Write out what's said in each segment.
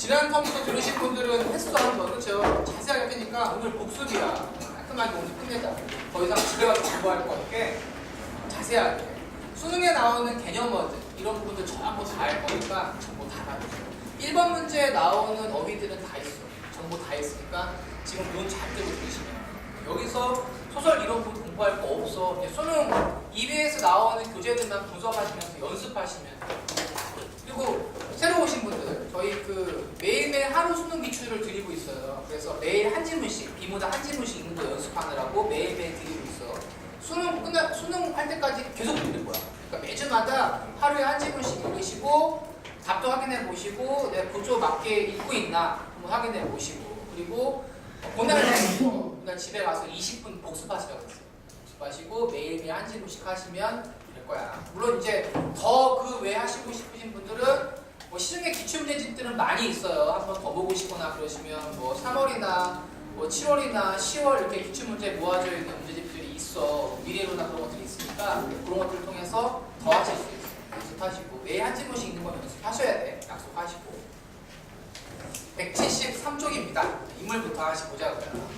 지난 텀부터 들으신 분들은 했어 한번 그렇죠? 자세하게 했으니까 오늘 복습이야. 깔끔하게 오늘 끝내자. 더 이상 집에 가서 공부할 거 없게 자세하게 수능에 나오는 개념 워드 이런 부분들 전부 다 할 거니까 정보 다 나눠줘요. 1번 문제에 나오는 어휘들은 다 있어. 정보 다 있으니까 지금 눈 잘 뜨고 들으시면 여기서 소설 이런 부분 공부할 거 없어. 이제 수능 2배에서 나오는 교재들만 분석하시면서 연습하시면 그리고 새로 오신 분들 저희 그 매일매일 하루 수능 기출을 드리고 있어요. 그래서 매일 한 지문씩 비문화 한 지문씩 읽는 거 연습하느라고 매일매일 드리고 있어. 수능 할 때까지 계속 드릴 거야. 그러니까 매주마다 하루에 한 지문씩 읽으시고 답도 확인해 보시고 내가 구조 맞게 읽고 있나 한번 확인해 보시고 그리고 그날 집에 가서 20분 복습하시라고 했어요. 복습하시고 매일매일 한 지문씩 하시면 될 거야. 물론 이제 더 그 외 하시고 싶으신 분들은 뭐 시중에 기출문제집들은 많이 있어요. 한번 더 보고 싶거나 그러시면 뭐 3월이나 뭐 7월이나 10월 이렇게 기출문제 모아져 있는 문제집들이 있어. 미래로나 그런 것들이 있으니까 그런 것들을 통해서 더 하실 수 있어요. 연습하시고 매일 한 지문씩 읽는 건 연습하셔야 돼. 약속하시고 173쪽입니다. 인물부터 하나씩 보자고요.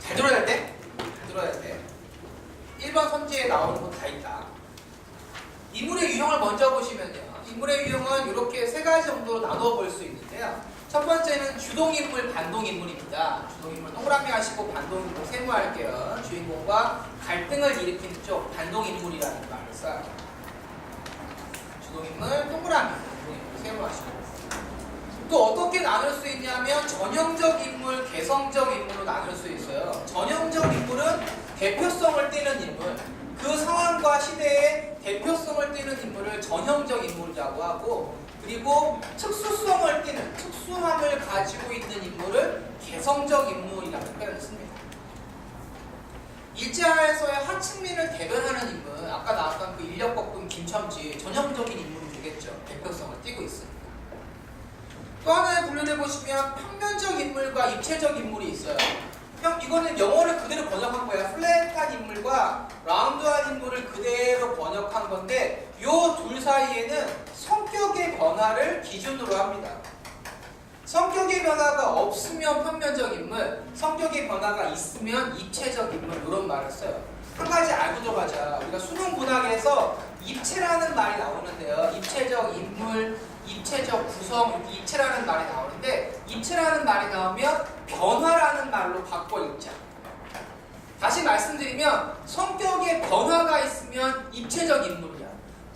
잘 들어야 돼? 잘 들어야 돼. 1번 선지에 나오는 거 다 있다. 인물의 유형을 먼저 보시면요. 인물의 유형은 이렇게 세 가지 정도로 나누어 볼 수 있는데요. 첫 번째는 주동인물, 반동인물입니다. 주동인물 동그라미 하시고 반동인물 세모할게요. 주인공과 갈등을 일으키는 쪽 반동인물이라는 말을 써요. 주동인물 동그라미, 주동인물 세모하시고 또 어떻게 나눌 수 있냐면 전형적 인물, 개성적 인물로 나눌 수 있어요. 전형적 인물은 대표성을 띠는 인물, 그 상황과 시대의 대표성을 띠는 인물을 전형적 인물이라고 하고 그리고 특수성을 띠는, 특수함을 가지고 있는 인물을 개성적 인물이라는 표현을 씁니다. 일제하에서의 하층민을 대변하는 인물, 아까 나왔던 그 인력거꾼 김첨지 전형적인 인물이 되겠죠. 대표성을 띠고 있습니다. 또 하나의 분류를 보시면 평면적 인물과 입체적 인물이 있어요. 이거는 영어를 그대로 번역한 거야. 플랫한 인물과 라운드한 인물을 그대로 번역한 건데 이 둘 사이에는 성격의 변화를 기준으로 합니다. 성격의 변화가 없으면 평면적 인물, 성격의 변화가 있으면 입체적 인물 이런 말을 써요. 한 가지 알고 들어가자. 우리가 수능 문학에서 입체라는 말이 나오는데요. 입체적 인물, 입체적 구성, 이렇게 입체라는 말이 나오는데 입체라는 말이 나오면 변화라는 말로 바꿔 읽자. 다시 말씀드리면 성격의 변화가 있으면 입체적 인물이야.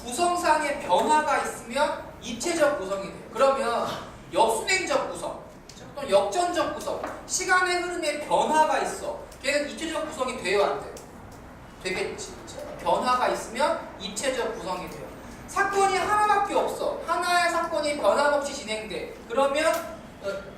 구성상의 변화가 있으면 입체적 구성이 돼요. 그러면 역순행적 구성, 또는 역전적 구성, 시간의 흐름에 변화가 있어. 걔는 입체적 구성이 돼요, 안 돼요? 되겠지. 변화가 있으면 입체적 구성이 돼요. 사건이 하나밖에 없어. 하나의 사건이 변함없이 진행돼. 그러면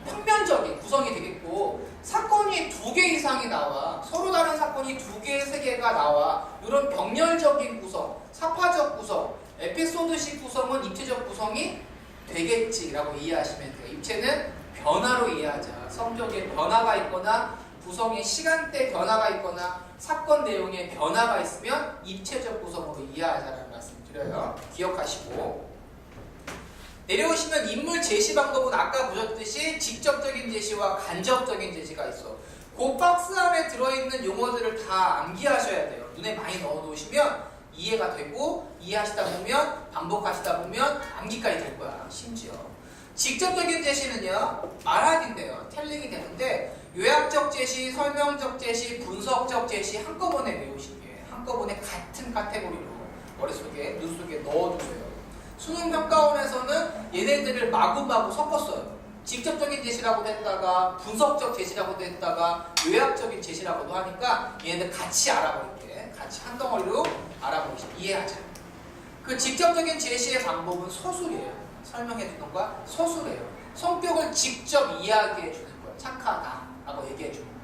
평면적인 구성이 되겠고 사건이 2개 이상이 나와. 서로 다른 사건이 2개, 3개가 나와. 이런 병렬적인 구성, 사파적 구성, 에피소드식 구성은 입체적 구성이 되겠지라고 이해하시면 돼요. 입체는 변화로 이해하자. 성격에 변화가 있거나 구성의 시간대 변화가 있거나 사건 내용에 변화가 있으면 입체적 구성으로 이해하자는 말씀을 드려요. 기억하시고 내려오시면 인물 제시 방법은 아까 보셨듯이 직접적인 제시와 간접적인 제시가 있어. 그 박스 안에 들어있는 용어들을 다 암기하셔야 돼요. 눈에 많이 넣어놓으시면 이해가 되고 이해하시다 보면 반복하시다 보면 암기까지 될 거야. 심지어 직접적인 제시는요 말하기인데요. 텔링이 되는데 요약적 제시, 설명적 제시, 분석적 제시 한꺼번에 외우시게 한꺼번에 같은 카테고리로 머릿속에 눈속에 넣어두세요. 수능평가원에서는 얘네들을 마구마구 섞었어요. 직접적인 제시라고도 했다가 분석적 제시라고도 했다가 요약적인 제시라고도 하니까 얘네들 같이 알아버릴게. 같이 한 덩어리로 알아보시죠. 이해하자. 그 직접적인 제시의 방법은 서술이에요. 설명해주는 거야 서술이에요. 성격을 직접 이야기해주는 거야. 착하다 라고 해주는 거야.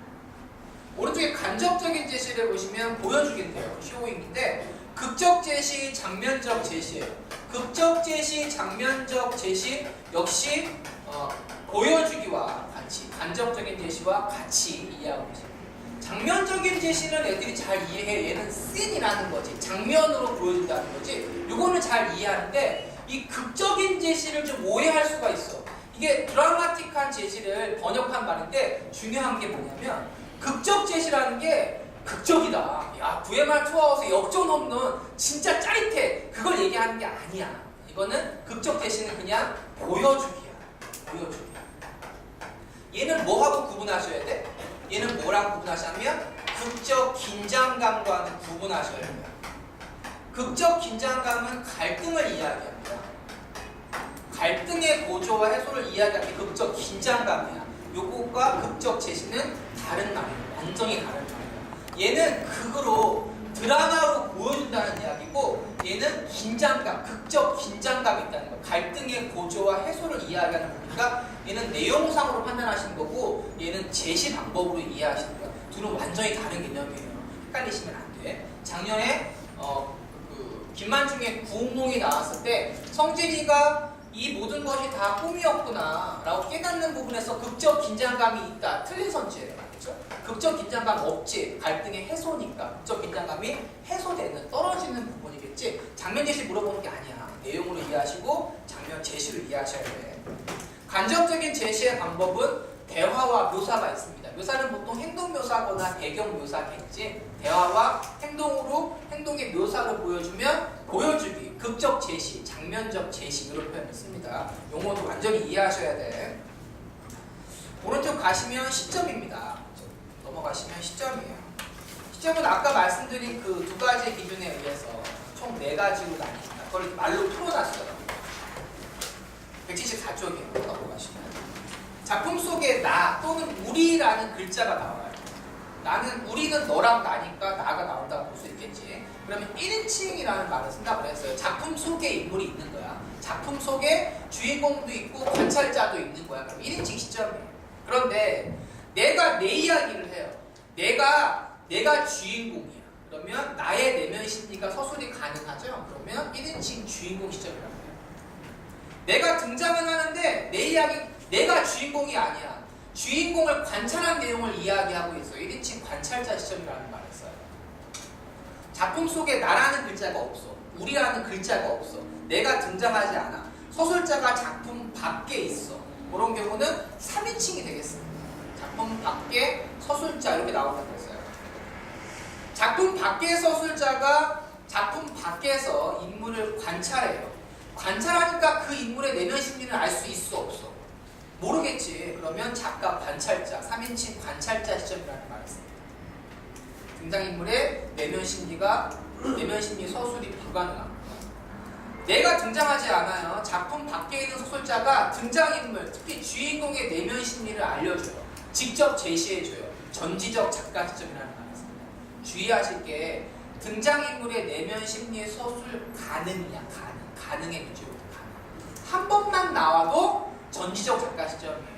오른쪽에 간접적인 제시를 보시면 보여주긴돼요. 쇼잉인데 극적 제시, 장면적 제시예요. 극적 제시, 장면적 제시 역시 보여주기와 같이 간접적인 제시와 같이 이해하고 계십니다. 장면적인 제시는 애들이 잘 이해해. 얘는 씬이라는 거지. 장면으로 보여준다는 거지. 이거는 잘 이해하는데 이 극적인 제시를 좀 오해할 수가 있어. 이게 이게 드라마틱한 제시를 번역한 말인데 중요한 게 뭐냐면 극적 제시라는 게 극적이다. 야, VMR 투아웃에 역전 홈런 진짜 짜릿해. 그걸 얘기하는 게 아니야. 이거는 극적 제시는 그냥 보여주기야. 보여주기야. 얘는 뭐하고 구분하셔야 돼? 얘는 뭐랑 구분하시냐면 극적 긴장감과는 구분하셔야 돼요. 극적 긴장감은 갈등을 이야기합니다. 갈등의 고조와 해소를 이야기하는 게 극적 긴장감이야. 요것과 극적 제시는 다른 말이에요. 완전히 다른 말이에요. 얘는 극으로 드라마로 보여준다는 이야기고 얘는 긴장감, 극적 긴장감이 있다는 거. 갈등의 고조와 해소를 이야기하는 거니까 얘는 내용상으로 판단하시는 거고 얘는 제시 방법으로 이해하시는 거야. 둘은 완전히 다른 개념이에요. 헷갈리시면 안 돼. 작년에 김만중의 구운몽이 나왔을 때 성진이가 이 모든 것이 다 꿈이었구나 라고 깨닫는 부분에서 극적 긴장감이 있다. 틀린 선지예요. 그렇죠? 극적 긴장감 없지. 갈등의 해소니까 극적 긴장감이 해소되는 떨어지는 부분이겠지. 장면 제시 물어보는 게 아니야. 내용으로 이해하시고 장면 제시를 이해하셔야 돼. 간접적인 제시의 방법은 대화와 묘사가 있습니다. 묘사는 보통 행동 묘사거나 배경 묘사겠지. 대화와 행동으로 행동의 묘사를 보여주면 보여주기, 극적 제시, 장면적 제시 이런 표현을 씁니다. 용어도 완전히 이해하셔야 돼. 오른쪽 가시면 시점입니다. 넘어가시면 시점이에요. 시점은 아까 말씀드린 그 두 가지 기준에 의해서 총 4가지로 나뉩니다. 그걸 말로 풀어놨어요. 174쪽이에요. 넘어가시면. 작품 속에 나 또는 우리라는 글자가 나와요. 나는 우리는 너랑 나니까 나가 나온다고 볼 수 있겠지. 그러면 1인칭이라는 말을 쓴다고 그랬어요. 작품 속에 인물이 있는 거야. 작품 속에 주인공도 있고 관찰자도 있는 거야. 그럼 1인칭 시점이에요. 그런데 내가 내 이야기를 해요. 내가 주인공이야. 그러면 나의 내면 심리가 서술이 가능하죠. 그러면 1인칭 주인공 시점이라고 해요. 내가 등장을 하는데 내 이야기 내가 주인공이 아니야. 주인공을 관찰한 내용을 이야기하고 있어. 1인칭 관찰자 시점이라는 말을 써요. 작품 속에 나라는 글자가 없어. 우리라는 글자가 없어. 내가 등장하지 않아. 서술자가 작품 밖에 있어. 그런 경우는 3인칭이 되겠습니다. 작품 밖에 서술자 이렇게 나온다고 했어요. 작품 밖의 서술자가 작품 밖에서 인물을 관찰해요. 관찰하니까 그 인물의 내면 심리를 알 수 있어 없어? 모르겠지. 그러면 작가 관찰자, 3인칭 관찰자 시점이라는 말을 씁니다. 등장인물의 내면 심리 서술이 불가능합니다. 내가 등장하지 않아요. 작품 밖에 있는 서술자가 등장인물, 특히 주인공의 내면 심리를 알려줘요. 직접 제시해줘요. 전지적 작가 시점이라는 말을 씁니다. 주의하실 게 등장인물의 내면 심리 서술 가능이야. 가능의 문제부터 가능. 한 번만 나와도 전지적 작가 시점이에요.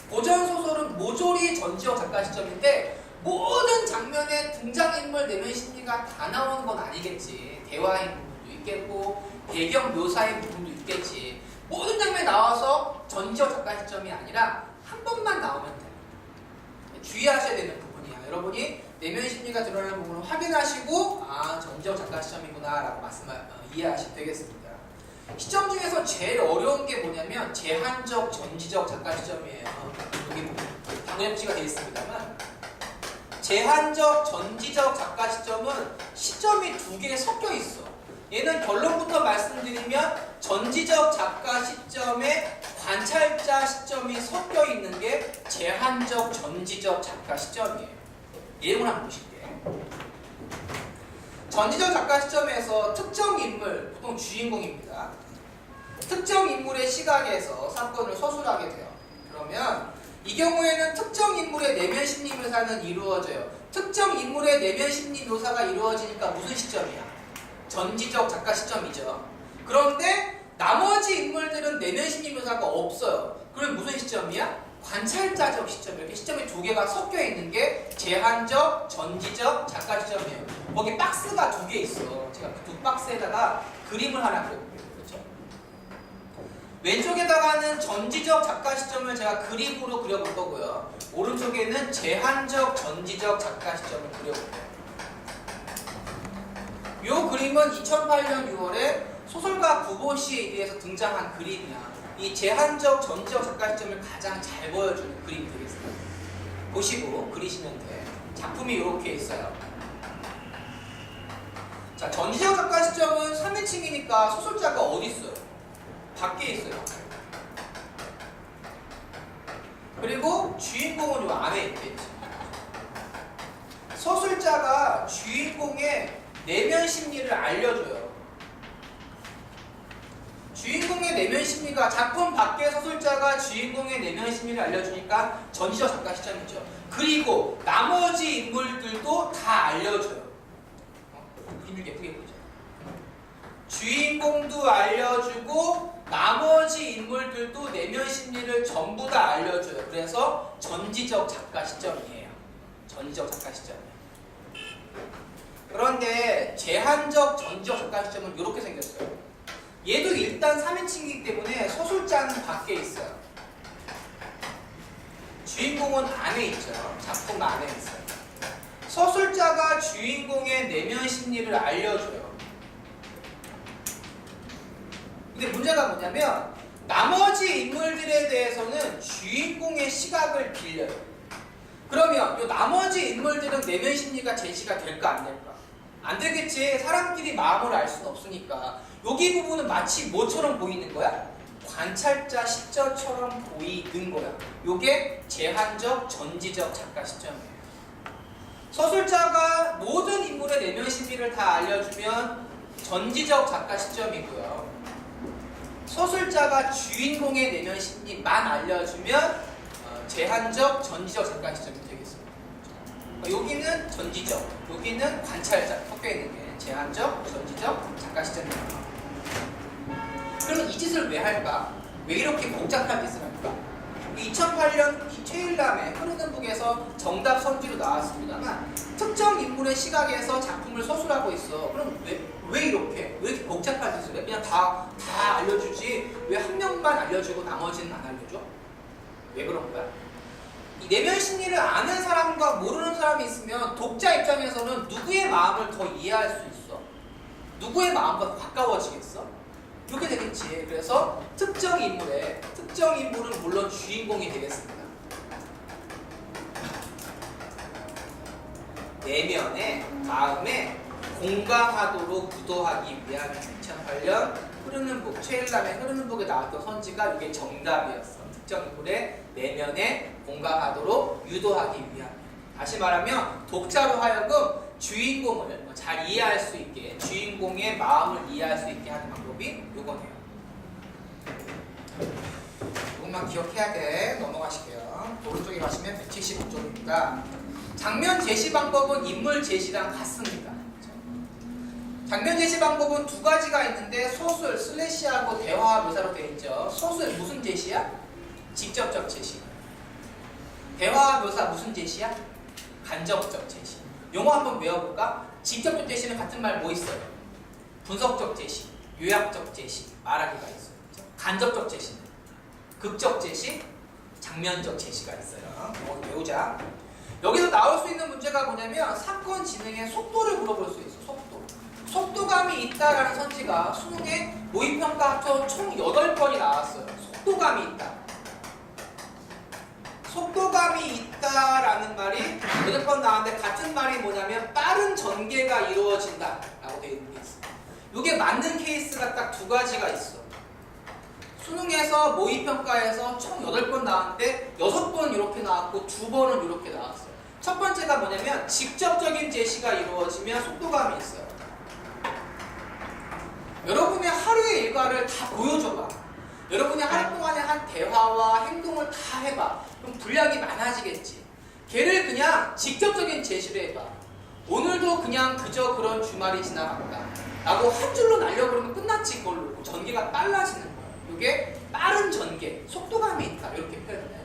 고전 소설은 모조리 전지적 작가 시점인데 모든 장면에 등장인물 내면 심리가 다 나오는 건 아니겠지. 대화의 부분도 있겠고 배경 묘사의 부분도 있겠지. 모든 장면에 나와서 전지적 작가 시점이 아니라 한 번만 나오면 돼요. 주의하셔야 되는 부분이야. 여러분이 내면 심리가 드러나는 부분을 확인하시고 전지적 작가 시점이구나 라고 이해하시면 되겠습니다. 시점 중에서 제일 어려운 게 뭐냐면 제한적 전지적 작가 시점이에요. 여기 당연지가 되어 있습니다만 제한적 전지적 작가 시점은 시점이 2개 섞여 있어. 얘는 결론부터 말씀드리면 전지적 작가 시점에 관찰자 시점이 섞여 있는 게 제한적 전지적 작가 시점이에요. 예문을 한번 보실게요. 전지적 작가 시점에서 특정 인물, 보통 주인공입니다. 특정 인물의 시각에서 사건을 서술하게 돼요. 그러면 이 경우에는 특정 인물의 내면 심리 묘사는 이루어져요. 특정 인물의 내면 심리 묘사가 이루어지니까 무슨 시점이야? 전지적 작가 시점이죠. 그런데 나머지 인물들은 내면 심리 묘사가 없어요. 그럼 무슨 시점이야? 관찰자적 시점. 이렇게 시점이 2개가 섞여 있는 게 제한적, 전지적 작가 시점이에요. 거기 박스가 2개 있어. 제가 그 2박스에다가 그림을 하나 그려볼게요. 그렇죠? 왼쪽에다가는 전지적 작가 시점을 제가 그림으로 그려볼 거고요. 오른쪽에는 제한적, 전지적 작가 시점을 그려볼게요. 이 그림은 2008년 6월에 소설가 구보시에 의해서 등장한 그림이야. 이 제한적, 전지적 작가 시점 가장 잘 보여주는 그림이 되겠습니다. 보시고 그리시면 돼. 작품이 이렇게 있어요. 자, 전지적 작가 시점은 3인칭이니까 소설자가 어디 있어요? 밖에 있어요. 그리고 주인공은 요 안에 있겠지. 서술자가 주인공의 내면 심리를 알려줘요. 주인공의 내면 심리가 작품 밖의 서술자가 주인공의 내면 심리를 알려주니까 전지적 작가 시점이죠. 그리고 나머지 인물들도 다 알려줘요. 그림을 예쁘게 보죠. 주인공도 알려주고 나머지 인물들도 내면 심리를 전부 다 알려줘요. 그래서 전지적 작가 시점이에요. 전지적 작가 시점이에요. 그런데 제한적 전지적 작가 시점은 이렇게 생겼어요. 얘도 일단 3인칭이기 때문에 서술자는 밖에 있어요. 주인공은 안에 있죠. 작품 안에 있어요. 서술자가 주인공의 내면 심리를 알려줘요. 근데 문제가 뭐냐면 나머지 인물들에 대해서는 주인공의 시각을 빌려요. 그러면 이 나머지 인물들은 내면 심리가 제시가 될까 안 될까? 안 되겠지. 사람끼리 마음을 알 수는 없으니까. 여기 부분은 마치 뭐처럼 보이는 거야? 관찰자 시점처럼 보이는 거야. 요게 제한적 전지적 작가 시점이에요. 서술자가 모든 인물의 내면 심리를 다 알려주면 전지적 작가 시점이고요. 서술자가 주인공의 내면 심리만 알려주면 제한적 전지적 작가 시점이 되겠습니다. 여기는 전지적, 여기는 관찰자 섞여 있는 게 제한적 전지적 작가 시점입니다. 그러면 이 짓을 왜 할까? 왜 이렇게 복잡한 짓을 할까? 2008년 최일남의 흐르는 북에서 정답 선지로 나왔습니다만 특정 인물의 시각에서 작품을 서술하고 있어. 그럼 왜 이렇게 복잡한 짓을 해? 그냥 다 알려주지 왜 한 명만 알려주고 나머지는 안 알려줘? 왜 그런 거야? 이 내면 심리를 아는 사람과 모르는 사람이 있으면 독자 입장에서는 누구의 마음을 더 이해할 수 있어? 누구의 마음과 더 가까워지겠어? 이렇게 되겠지. 그래서 특정 인물은 물론 주인공이 되겠습니다. 내면에 마음에 공감하도록 유도하기 위한 2008년 흐르는 북 최일남의 흐르는 북에 나왔던 선지가 이게 정답이었어. 특정 인물의 내면에 공감하도록 유도하기 위한. 다시 말하면 독자로 하여금 주인공을 잘 이해할 수 있게, 주인공의 마음을 이해할 수 있게 하는 방법이 요거네요. 이것만 기억해야 돼. 넘어가실게요. 오른쪽에 가시면 175쪽입니다. 장면 제시 방법은 인물 제시랑 같습니다. 장면 제시 방법은 두 가지가 있는데 소술, 슬래시하고 대화 묘사로 되어 있죠. 소술 무슨 제시야? 직접적 제시. 대화 묘사 무슨 제시야? 간접적 제시. 용어 한번 외워볼까? 직접적 제시는 같은 말 뭐 있어요? 분석적 제시, 요약적 제시, 말하기가 있어요. 간접적 제시는 극적 제시, 장면적 제시가 있어요. 이거 배우자. 여기서 나올 수 있는 문제가 뭐냐면 사건 진행의 속도를 물어볼 수 있어. 속도감이 있다라는 선지가 수능에 모의평가 합쳐 총 8번이 나왔어요. 속도감이 있다. 속도감이 있다라는 말이 8번 나왔는데 같은 말이 뭐냐면 빠른 전개가 이루어진다 라고 되어 있는 게 있어요. 이게 맞는 케이스가 딱 두 가지가 있어. 수능에서 모의평가에서 총 8번 나왔는데 6번 이렇게 나왔고 2번은 이렇게 나왔어요. 첫 번째가 뭐냐면 직접적인 제시가 이루어지면 속도감이 있어요. 여러분의 하루의 일과를 다 보여줘봐. 여러분이 하루 동안에 한 대화와 행동을 다 해봐. 그럼 분량이 많아지겠지. 걔를 그냥 직접적인 제시를 해봐. 오늘도 그냥 그저 그런 주말이 지나갔다 라고 한 줄로 날려버리면 끝났지. 그걸로 전개가 빨라지는 거야. 이게 빠른 전개, 속도감이 있다 이렇게 표현해요.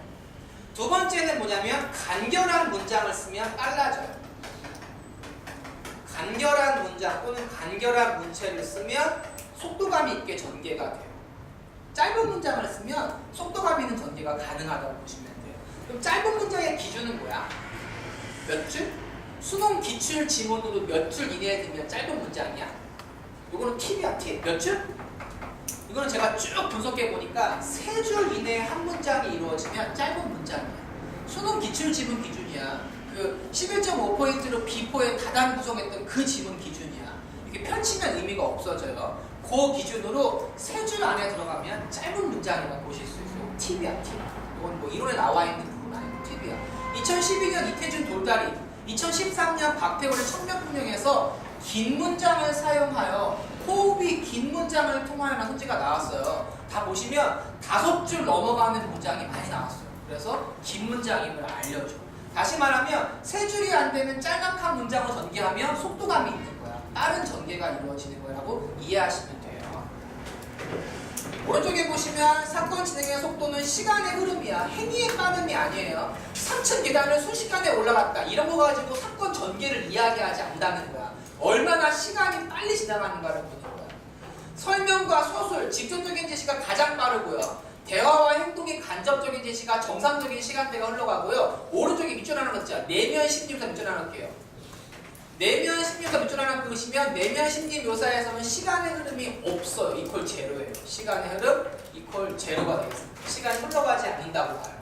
두 번째는 뭐냐면 간결한 문장을 쓰면 빨라져요. 간결한 문장 또는 간결한 문체를 쓰면 속도감이 있게 전개가 돼요. 짧은 문장을 쓰면 속도감 있는 전개가 가능하다고 보시면 돼요. 그럼 짧은 문장의 기준은 뭐야? 몇 줄? 수능 기출 지문으로 몇 줄 이내에 들면 짧은 문장이야? 이거는 팁이야, 팁. 몇 줄? 이거는 제가 쭉 분석해 보니까 3줄 이내에 한 문장이 이루어지면 짧은 문장이야. 수능 기출 지문 기준이야. 그 11.5포인트로 B4에 다단 구성했던 그 지문 기준이야. 이렇게 펼치면 의미가 없어져요. 그 기준으로 3줄 안에 들어가면 짧은 문장이라고 보실 수 있어요. 팁이야, 팁. 이건 뭐 이론에 나와 있는 부분 아니고 팁이야. 2012년 이태준 돌다리, 2013년 박태원의 청명분명에서 긴 문장을 사용하여 호흡이 긴 문장을 통하여라는 소지가 나왔어요. 다 보시면 5줄 넘어가는 문장이 많이 나왔어요. 그래서 긴 문장임을 알려줘. 다시 말하면 3줄이 안 되는 짤막한 문장을 전개하면 속도감이 있는 거야. 빠른 전개가 이루어지는 거라고 이해하시면 돼요. 오른쪽에 보시면 사건 진행의 속도는 시간의 흐름이야. 행위의 빠름이 아니에요. 3층 계단을 순식간에 올라갔다. 이런 거 가지고 사건 전개를 이야기하지 않는다는 거야. 얼마나 시간이 빨리 지나가는가를 보는 거야. 설명과 소술, 직접적인 제시가 가장 빠르고요. 대화와 행동의 간접적인 제시가 정상적인 시간대가 흘러가고요. 오른쪽에 밑줄 하나 넣자. 내면 심리 묘사 밑줄 하나 넣을게요. 내면 심리 묘사 밑줄 하나 그으시면 내면 심리 묘사에서는 시간의 흐름이 없어요. 이퀄 제로예요. 시간의 흐름 이퀄 제로가 되겠습니다. 시간이 흘러가지 않는다고 봐요.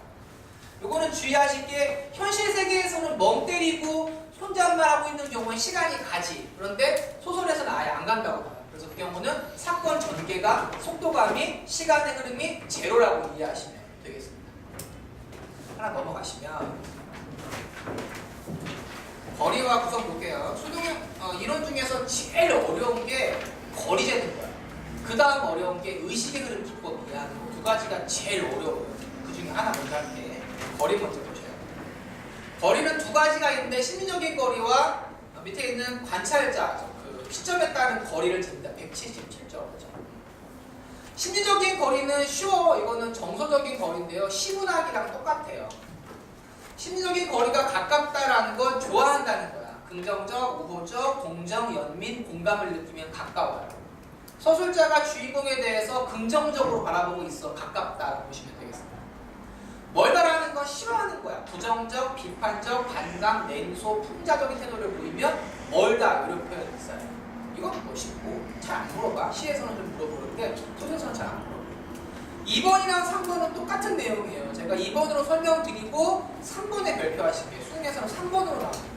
요거는 주의하실 게 현실 세계에서는 멍 때리고 혼잣말하고 있는 경우는 시간이 가지. 그런데 소설에서는 아예 안 간다고 봐요. 그래서 그 경우는 사건 전개가 속도감이 시간의 흐름이 제로라고 이해하시면 되겠습니다. 하나 넘어가시면 거리와 구성 볼게요. 수능 이론 중에서 제일 어려운 게 거리 재는 거야. 그 다음 어려운 게 의식의 흐름 기법이야. 두 가지가 제일 어려워요. 그 중에 하나 먼저 할게. 거리 먼저 보세요. 거리는 두 가지가 있는데 심리적인 거리와 밑에 있는 관찰자 그 시점에 따른 거리를 잽니다. 177점. 심리적인 거리는 쉬워. 이거는 정서적인 거리인데요. 시문학이랑 똑같아요. 심리적인 거리가 가깝다라는 건 좋아한다는 거야. 긍정적, 우호적, 동정, 연민, 공감을 느끼면 가까워요. 서술자가 주인공에 대해서 긍정적으로 바라보고 있어. 가깝다라고 보시면 되겠습니다. 멀다라는 건 싫어하는 거야. 부정적, 비판적, 반감, 냉소, 풍자적인 태도를 보이면 멀다 이런 표현이 있어요. 이건 뭐 쉽고 잘 안 물어봐. 시에서는 좀 물어보는데 소설에서는 잘 안 물어봐요. 2번이랑 3번은 똑같은 내용이에요. 제가 2번으로 설명드리고 3번에 별표하실게요. 수능에서는 3번으로 나옵니다.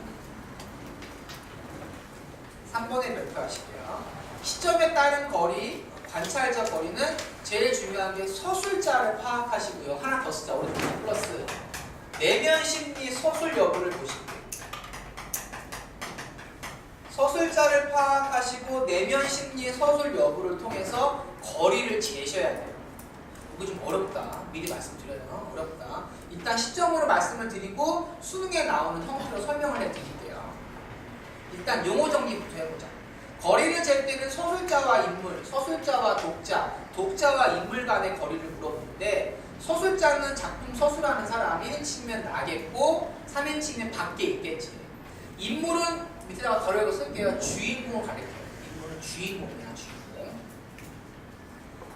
3번에 별표하실게요. 시점에 따른 거리, 관찰자 거리는 제일 중요한 게 서술자를 파악하시고요. 하나 더 쓰자. 오른쪽 플러스 내면 심리 서술 여부를 보시고요. 서술자를 파악하시고 내면 심리 서술 여부를 통해서 거리를 재셔야 돼요. 이거 좀 어렵다. 미리 말씀드려요. 어렵다. 일단 시점으로 말씀을 드리고 수능에 나오는 형태로 설명을 해드릴게요. 일단 용어 정리부터 해보자. 거리를 잴 때는 서술자와 인물, 서술자와 독자, 독자와 인물 간의 거리를 물어보는데 서술자는 작품 서술하는 사람이 1인칭이면 나겠고 3인칭이면 밖에 있겠지. 인물은 밑에다가 덜어서 쓸게요. 주인공을 가리켜요. 인물은 주인공이야. 주인공.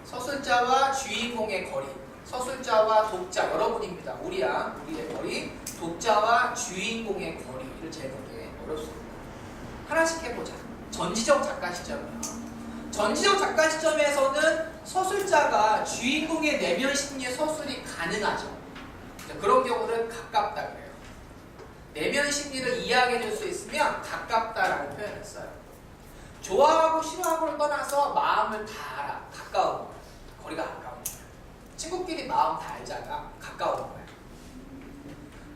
서술자와 주인공의 거리, 서술자와 독자 여러분입니다. 우리야. 우리의 거리, 독자와 주인공의 거리를 재는 게 어렵습니다. 하나씩 해보자. 전지적 작가 시점이요. 전지적 작가 시점에서는 서술자가 주인공의 내면 심리의 서술이 가능하죠. 그런 경우를 가깝다 그래요. 내면 심리를 이해하게 될 수 있으면 가깝다라는 표현을 써요. 좋아하고 싫어하고를 떠나서 마음을 다 알아. 가까운 거예요. 거리가 가까운 거예요. 친구끼리 마음 다 알잖아. 가까운 거예요.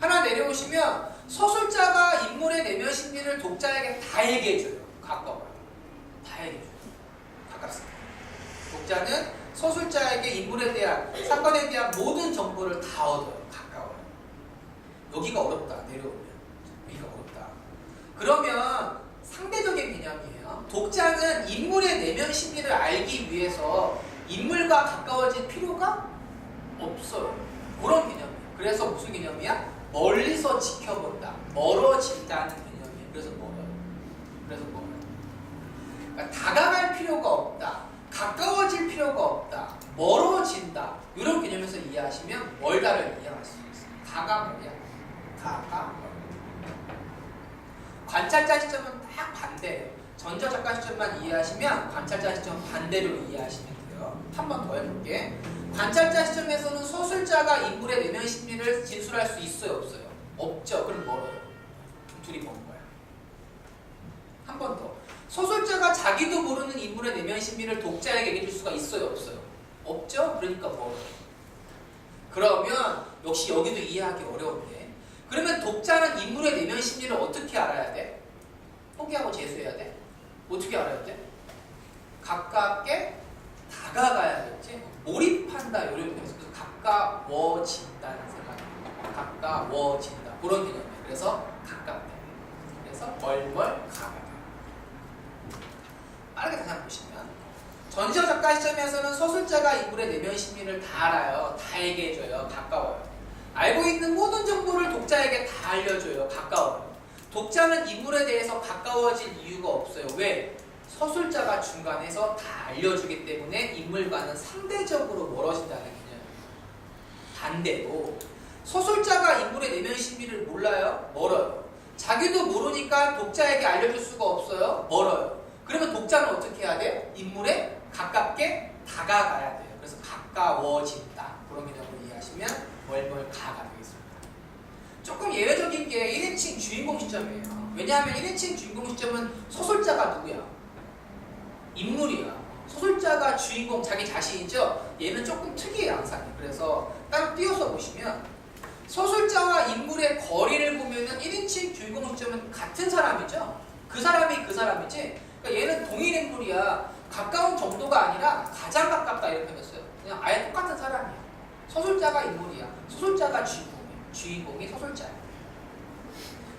하나 내려오시면 서술자가 인물의 내면 심리를 독자에게 다 얘기해줘요. 가까워요. 다 얘기해줘요. 가깝습니다. 독자는 서술자에게 인물에 대한, 사건에 대한 모든 정보를 다 얻어요. 가까워요. 여기가 어렵다. 내려오면. 여기가 어렵다. 그러면 상대적인 개념이에요. 독자는 인물의 내면 심리를 알기 위해서 인물과 가까워질 필요가 없어요. 그런 개념이에요. 그래서 무슨 개념이야? 멀리서 지켜본다. 멀어진다는 개념이에요. 그래서 멀어요. 그래서 멀어요. 그러니까 다가갈 필요가 없다. 가까워질 필요가 없다. 멀어진다. 이런 개념에서 이해하시면 멀다를 이해할 수 있어요. 다가 멀이야. 다가 멀. 관찰자 시점은 딱 반대예요. 전자 작가 시점만 이해하시면 관찰자 시점 반대로 이해하시면 돼요. 있어요. 한 번 더 해볼게. 관찰자 시점에서는 소설자가 인물의 내면 심리를 진술할 수 있어요, 없어요? 없죠. 그럼 멀어요. 둘이 먼 거야. 한 번 더. 소설자가 자기도 모르는 인물의 내면 심리를 독자에게 얘기해 줄 수가 있어요, 없어요? 없죠. 그러니까 멀어요. 그러면 역시 여기도 이해하기 어려운데, 그러면 독자는 인물의 내면 심리를 어떻게 알아야 돼? 포기하고 재수해야 돼? 어떻게 알아야 돼? 가깝게 다가가야겠지? 몰입한다, 이런 의미에서 가까워진다는 생각입니다. 가까워진다. 그런 개념이에요. 그래서 가깝다. 그래서 멀멀 가까다. 빠르게 다시 한번 보시면, 전시적 작가 시점에서는 소설자가 인물의 내면 심리를 다 알아요. 다 얘기해줘요. 가까워요. 알고 있는 모든 정보를 독자에게 다 알려줘요. 가까워요. 독자는 인물에 대해서 가까워질 이유가 없어요. 왜? 서술자가 중간에서 다 알려주기 때문에 인물과는 상대적으로 멀어진다는 개념이에요. 반대로 서술자가 인물의 내면 심리를 몰라요? 멀어요. 자기도 모르니까 독자에게 알려줄 수가 없어요? 멀어요. 그러면 독자는 어떻게 해야 돼요? 인물에 가깝게 다가가야 돼요. 그래서 가까워진다. 그런 개념으로 이해하시면 멀멀 가가 되겠습니다. 조금 예외적인 게 1인칭 주인공 시점이에요. 왜냐하면 1인칭 주인공 시점은 소설자가 누구야? 인물이야. 소설자가 주인공 자기 자신이죠? 얘는 조금 특이해요, 항상. 그래서 따로 띄워서 보시면 소설자와 인물의 거리를 보면은 1인칭 주인공 시점은 같은 사람이죠? 그 사람이 그 사람이지? 그러니까 얘는 동일 인물이야. 가까운 정도가 아니라 가장 가깝다 이렇게 표현했어요. 그냥 아예 똑같은 사람이야. 소설자가 인물이야. 소설자가 주인공이야. 주인공이 소설자야.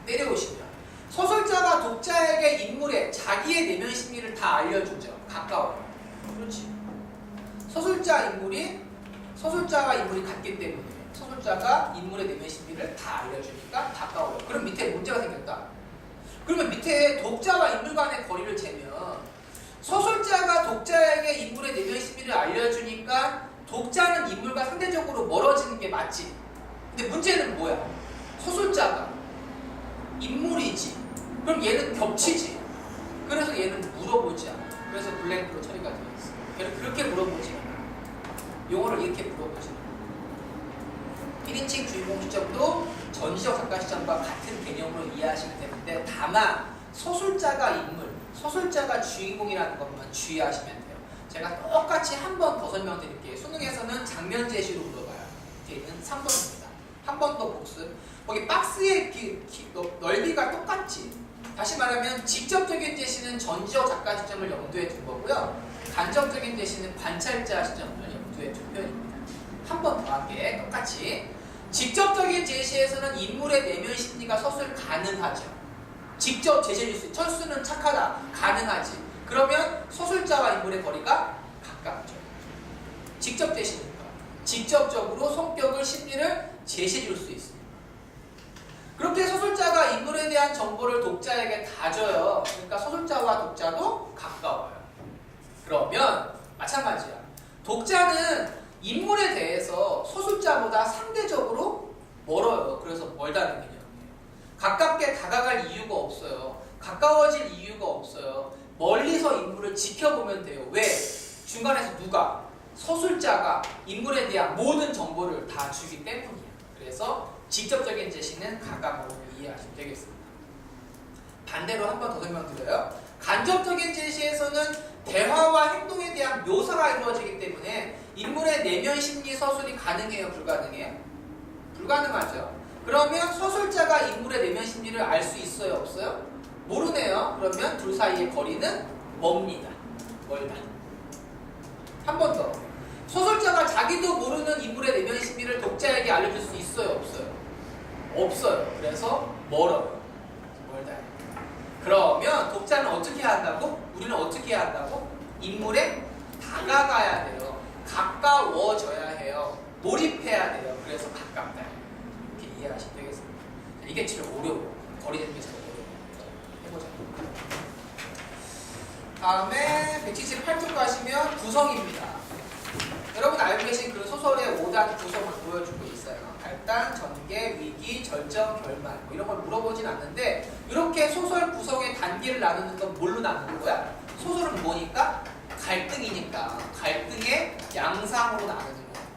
내려오시면 소설자가 독자에게 인물의 자기의 내면 심리를 다 알려주죠. 가까워요. 그렇지. 소설자와 인물이 같기 때문에 소설자가 인물의 내면 심리를 다 알려주니까 가까워요. 그럼 밑에 문제가 생겼다. 그러면 밑에 독자와 인물 간의 거리를 재면 소설자가 독자에게 인물의 내면 심리를 알려주니까 독자는 인물과 상대적으로 멀어지는 게 맞지. 근데 문제는 뭐야? 소설자가 인물이지. 그럼 얘는 겹치지. 그래서 얘는 물어보지 않아. 그래서 블랭크로 처리가 되어 있어. 얘는 그렇게 물어보지 않아. 용어를 이렇게 물어보지 않아. 1인칭 주인공 시점도 전시적 작가 시점과 같은 개념으로 이해하시면 되는데, 다만 소설자가 인물, 소설자가 주인공이라는 것만 주의하시면 돼요. 제가 똑같이 한 번 더 설명드릴게요. 수능에서는 장면 제시로 물어봐요. 뒤에는 3번입니다. 한 번 더 복습. 거기 박스의 넓이가 똑같지. 다시 말하면 직접적인 제시는 전지적 작가 시점을 염두에 둔 거고요. 간접적인 제시는 관찰자 시점을 염두에 둔 표현입니다. 한 번 더 할게. 똑같이. 직접적인 제시에서는 인물의 내면 심리가 서술 가능하죠. 직접 제시해줄 수 있어요. 철수는 착하다. 가능하지. 그러면 소설자와 인물의 거리가 가깝죠. 직접 제시니까. 직접적으로 성격을, 심리를 제시해줄 수 있습니다. 그렇게 소설자가 인물에 대한 정보를 독자에게 다 줘요. 그러니까 소설자와 독자도 가까워요. 그러면 마찬가지야. 독자는 인물에 대해서 소설자보다 상대적으로 멀어요. 그래서 멀다는 개념이에요. 가깝게 다가갈 이유가 없어요. 가까워질 이유가 없어요. 멀리서 인물을 지켜보면 돼요. 왜? 중간에서 누가? 소설자가 인물에 대한 모든 정보를 다 주기 때문이에요. 그래서 직접적인 제시는 가감으로 이해하시면 되겠습니다. 반대로 한 번 더 설명드려요. 간접적인 제시에서는 대화와 행동에 대한 묘사가 이루어지기 때문에 인물의 내면 심리 서술이 가능해요? 불가능해요? 불가능하죠. 그러면 소설자가 인물의 내면 심리를 알 수 있어요? 없어요? 모르네요. 그러면 둘 사이의 거리는 멉니다. 멀다. 한 번 더. 소설자가 자기도 모르는 인물의 내면 심리를 독자에게 알려줄 수 있어요? 없어요? 없어요. 그래서 멀어요. 멀다. 그러면 독자는 어떻게 해야 한다고? 우리는 어떻게 해야 한다고? 인물에 다가가야 돼요. 가까워져야 해요. 몰입해야 돼요. 그래서 가깝다. 이렇게 이해하시면 되겠습니다. 이게 제일 어려워. 거리 되는 게 제일 어려워. 해보자. 다음에 178쪽 가시면 구성입니다. 여러분 알고 계신 그 소설의 5단 구성을 보여주고 있어요. 발단, 전개, 위기, 절정, 결말 뭐 이런 걸 물어보진 않는데, 이렇게 소설 구성의 단계를 나누는 건 뭘로 나누는 거야? 소설은 뭐니까? 갈등이니까 갈등의 양상으로 나누는 거예요.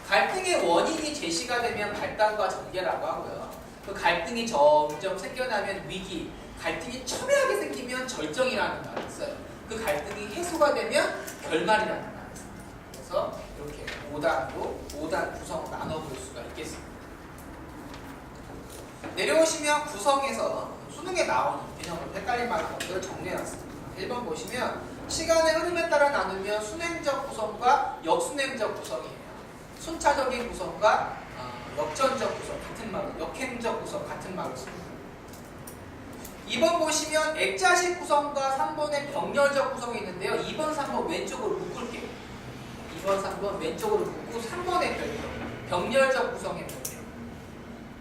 갈등의 원인이 제시가 되면 발단과 전개라고 하고요. 그 갈등이 점점 생겨나면 위기, 갈등이 첨예하게 생기면 절정이라는 말이 있어요. 그 갈등이 해소가 되면 결말이라는 말이 있어요. 그래서 이렇게 5단 구성을 나눠볼 수가 있겠습니다. 내려오시면 구성에서 수능에 나오는 개념으로 헷갈릴 만한 것들을 정리해놨습니다. 1번 보시면 시간의 흐름에 따라 나누면 순행적 구성과 역순행적 구성이에요. 순차적인 구성과 역전적 구성 같은 말로, 역행적 구성 같은 말로 씁니다. 2번 보시면 액자식 구성과 3번의 병렬적 구성이 있는데요. 2번, 3번 왼쪽으로 묶을게요. 2번, 3번 왼쪽으로 묶고 3번의 병렬적 구성의 별표.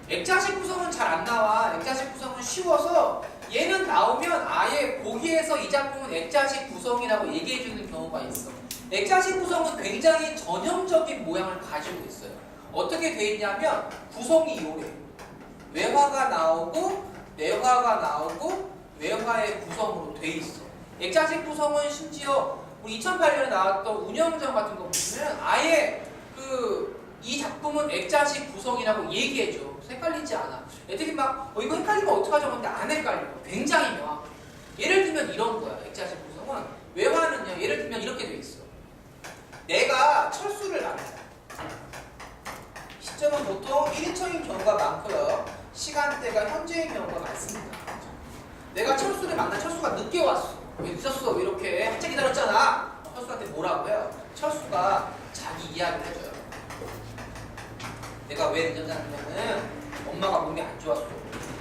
액자식 구성은 잘 안 나와. 액자식 구성은 쉬워서 얘는 나오면 아예 보기에서 이 작품은 액자식 구성이라고 얘기해주는 경우가 있어. 액자식 구성은 굉장히 전형적인 모양을 가지고 있어요. 어떻게 돼 있냐면 구성이 요래. 외화가 나오고 내화가 나오고 외화의 구성으로 돼 있어. 액자식 구성은 심지어 우리 2008년에 나왔던 운영정 같은 거 보시면 아예 이 작품은 액자식 구성이라고 얘기해줘. 헷갈리지 않아. 애들이 막 이거 헷갈리면 어떡하죠? 근데 안 헷갈려. 굉장히 명확해. 예를 들면 이런 거야. 액자식 구성은 외화는요. 예를 들면 이렇게 돼 있어. 내가 철수를 만나. 시점은 보통 1인칭인 경우가 많고요. 시간대가 현재인 경우가 많습니다. 내가 철수를 만나. 철수가 늦게 왔어. 왜 늦었어? 왜 이렇게 한참 기다렸잖아. 철수한테 뭐라고 해요? 철수가 자기 이야기를 해줘요. 내가 왜 늦었냐면은 엄마가 몸이 안 좋았어.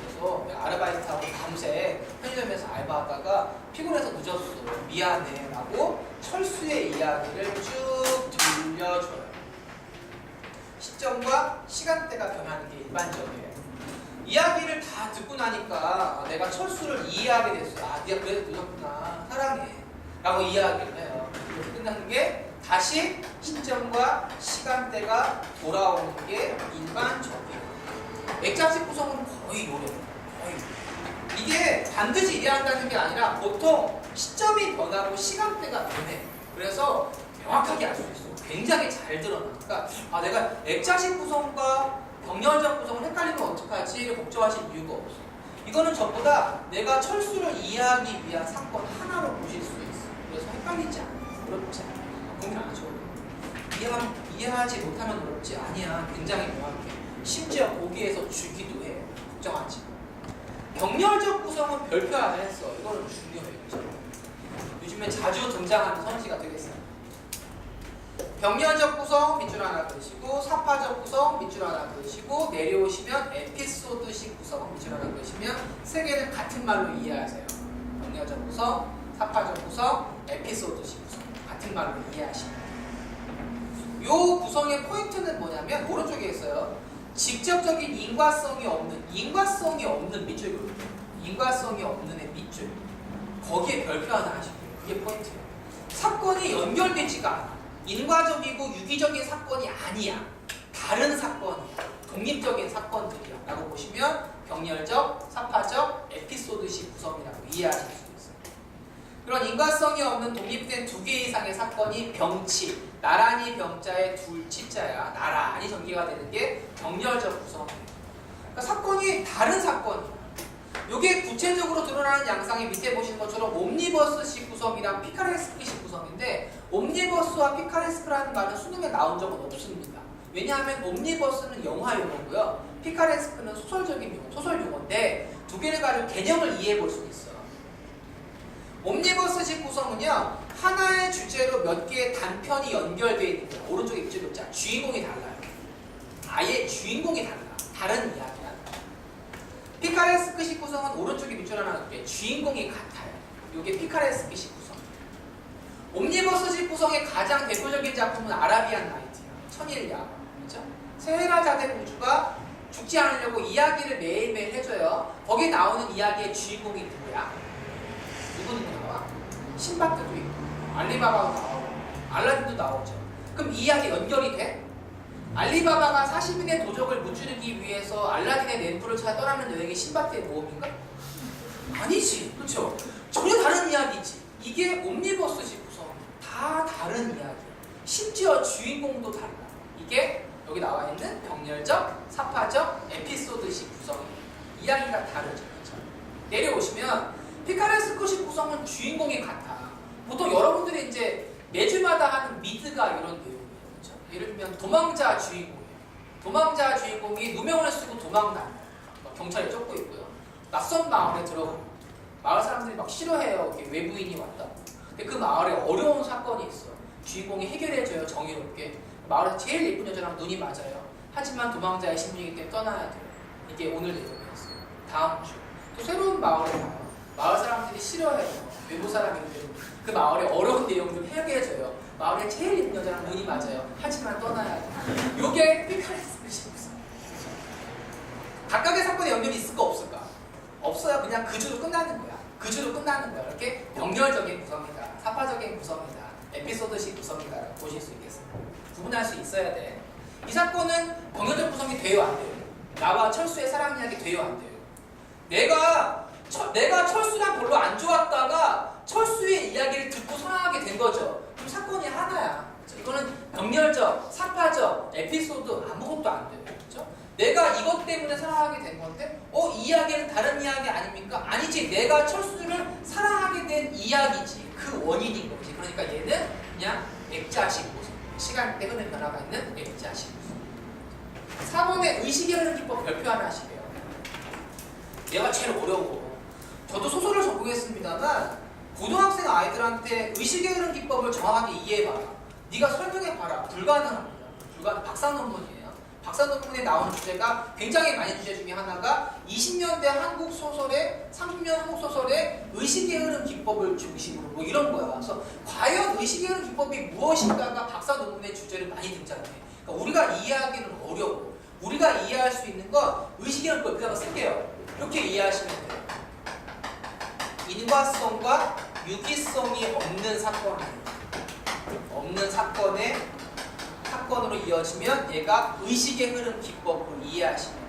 그래서 내가 아르바이트하고 밤새 편의점에서 알바하다가 피곤해서 늦었어. 미안해 라고 철수의 이야기를 쭉 들려줘요. 시점과 시간대가 변하는 게 일반적이에요. 이야기를 다 듣고 나니까 내가 철수를 이해하게 됐어. 아, 네가 그래도 늦었구나. 사랑해. 라고 이야기를 해요. 그래서 끝나는 게 다시 시점과 시간대가 돌아오는 게 일반적이에요. 액자식 구성은 거의 요래요. 거의. 이게 반드시 이래야 한다는 게 아니라 보통 시점이 변하고 시간대가 변해. 그래서 명확하게 알 수 있어. 굉장히 잘 드러나. 그러니까 내가 액자식 구성과 병렬적 구성을 헷갈리면 어떡하지? 걱정하실 이유가 없어. 이거는 전부 다 내가 철수를 이해하기 위한 사건 하나로 보실 수 있어. 그래서 헷갈리지 않아요. 어렵지 않아요. 고민 안 하셔도 돼요. 이해하지 못하면 어렵지 아니야. 굉장히 명확해. 심지어 보기에서 주기도 해. 걱정하지 마. 병렬적 구성은 별표 하나 했어. 이거는 중요해요. 그렇죠? 요즘에 자주 등장하는 선지가 되겠어요. 병렬적 구성 밑줄 하나 그으시고 사파적 구성 밑줄 하나 그으시고 내려오시면 에피소드식 구성 밑줄 하나 그으시면 세 개는 같은 말로 이해하세요. 병렬적 구성, 사파적 구성, 에피소드식 구성 같은 말로 이해하시면 돼요. 요 구성의 포인트는 뭐냐면 오른쪽에 있어요. 직접적인 인과성이 없는 밑줄이거든요. 인과성이 없는 애 밑줄. 거기에 별표 하나 하시고요. 그게 포인트예요. 사건이 연결되지가 않아. 인과적이고 유기적인 사건이 아니야. 다른 사건이야. 독립적인 사건들이야. 라고 보시면 병렬적, 사파적, 에피소드식 구성이라고 이해하실 수 있어요. 그런 인과성이 없는 독립된 2개 이상의 사건이 병치, 나란히 병자에 둘 치자야. 나란히 전개가 되는 게 병렬적 구성이에요. 그러니까 사건이 다른 사건이야. 이게 구체적으로 드러나는 양상이 밑에 보시는 것처럼 옴니버스식 구성이랑 피카레스크식 구성인데 옴니버스와 피카레스크라는 말은 수능에 나온 적은 없습니다. 왜냐하면 옴니버스는 영화 용어고요. 피카레스크는 소설적인 용어, 소설 용어인데 두 개를 가지고 개념을 이해해 볼 수 있어요. 옴니버스식 구성은요. 하나의 주제로 몇 개의 단편이 연결되어 있는 거예요. 오른쪽에 밑줄 긋자. 주인공이 달라요. 아예 주인공이 달라. 다른 이야기야. 피카레스크식 구성은 오른쪽에 밑줄 하나 넣을게 주인공이 같아요. 이게 피카레스크식 구성. 옴니버스식 구성의 가장 대표적인 작품은 아라비안 나이트야. 천일야망. 그렇죠? 세헤라자데 공주가 죽지 않으려고 이야기를 매일매일 해줘요. 거기에 나오는 이야기의 주인공이 누구야? 누구 나와? 신밧드도 있고 알리바바도 나오고 알라딘도 나오죠. 그럼 이 이야기 연결이 돼? 알리바바가 40인의 도적을 무찌르기 위해서 알라딘의 램프를 찾아 떠나는 여행이 신밧드의 모험인가? 아니지. 그렇죠? 전혀 다른 이야기지. 이게 옴니버스식 구성이에요. 다 다른 이야기야. 심지어 주인공도 달라. 이게 여기 나와 있는 병렬적, 사파적, 에피소드식 구성이에요. 이야기가 다르죠. 그렇죠? 내려오시면 피카레스코식 구성은 주인공이 같아. 보통 여러분들이 이제 매주마다 하는 미드가 이런 내용이에요. 그렇죠? 예를 들면 도망자 주인공이에요. 도망자 주인공이 누명을 쓰고 도망다녀요. 경찰에 쫓고 있고요. 낯선 마을에 들어가요. 마을 사람들이 막 싫어해요. 이렇게 외부인이 왔다. 근데 그 마을에 어려운 사건이 있어. 주인공이 해결해줘요. 정의롭게. 마을에서 제일 예쁜 여자랑 눈이 맞아요. 하지만 도망자의 신분이기 때문에 떠나야 돼요. 이게 오늘 내용이었어요. 다음 주 또 새로운 마을에 가요. 마을 사람들이 싫어해요. 외부 사람인데 그 마을의 어려운 내용을 해결해줘요. 마을에 제일 예쁜 여자랑 눈이 맞아요. 하지만 떠나야 돼요. 요게 피카레스코식 구성. 각각의 사건에 연결이 있을까 없을까? 없어요. 그냥 그 주로 끝나는 거야. 그 주로 끝나는 거야. 이렇게 병렬적인 구성이다. 사파적인 구성이다. 에피소드식 구성이다. 보실 수 있겠습니다. 구분할 수 있어야 돼. 이 사건은 병렬적 구성이 돼요, 안 돼요? 나와 철수의 사랑 이야기 돼요, 안 돼요? 내가 철수랑 별로 안 좋았다가 철수의 이야기를 듣고 사랑하게 된 거죠. 그럼 사건이 하나야. 이거는 병렬적, 사파적, 에피소드 아무것도 안 돼요. 그렇죠? 내가 이것 때문에 사랑하게 된 건데 이 이야기는 다른 이야기 아닙니까? 아니지. 내가 철수를 사랑하게 된 이야기지. 그 원인인 거지. 그러니까 얘는 그냥 액자식 구성. 시간대 흐름 변화가 있는 액자식 구성. 4번에 의식의 흐름 기법 별표 하나 하시게요. 얘가 제일 어려워. 저도 소설을 전공했습니다만 고등학생 아이들한테 의식의 흐름 기법을 정확하게 이해해봐라. 네가 설명해봐라. 불가능합니다. 박사 논문이에요. 박사 논문에 나오는 주제가 굉장히 많은 주제 중에 하나가 20년대 한국 소설의 30년 한국 소설의 의식의 흐름 기법을 중심으로 뭐 이런 거야. 그래서 과연 의식의 흐름 기법이 무엇인가가 박사 논문의 주제를 많이 등장해. 그러니까 우리가 이해하기는 어려워. 우리가 이해할 수 있는 건 의식의 흐름 기법. 그다음에 쓸게요. 이렇게 이해하시면 돼요. 인과성과 유기성이 없는 사건으로 이어지면 얘가 의식의 흐름 기법으로 이해하시면 돼요.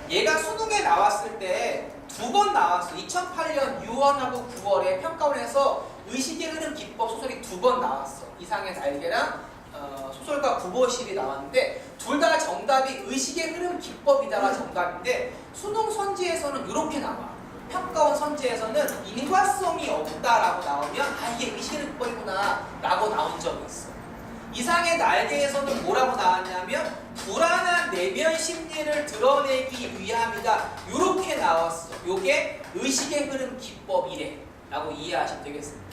얘가 수능에 나왔을 때 2번 나왔어. 2008년 6월하고 9월에 평가원에서 의식의 흐름 기법 소설이 2번 나왔어. 이상의 날개랑 소설가 구보실이 나왔는데 둘 다 정답이 의식의 흐름 기법이다가 정답인데 수능 선지에서는 이렇게 나와. 평가원 선지에서는 인과성이 없다라고 나오면 이게 의식의 흐름 기법이구나 라고 나온 적이 있어. 이상의 날개에서는 뭐라고 나왔냐면 불안한 내면 심리를 드러내기 위함이다. 이렇게 나왔어. 요게 의식의 흐름 기법이래 라고 이해하시면 되겠습니다.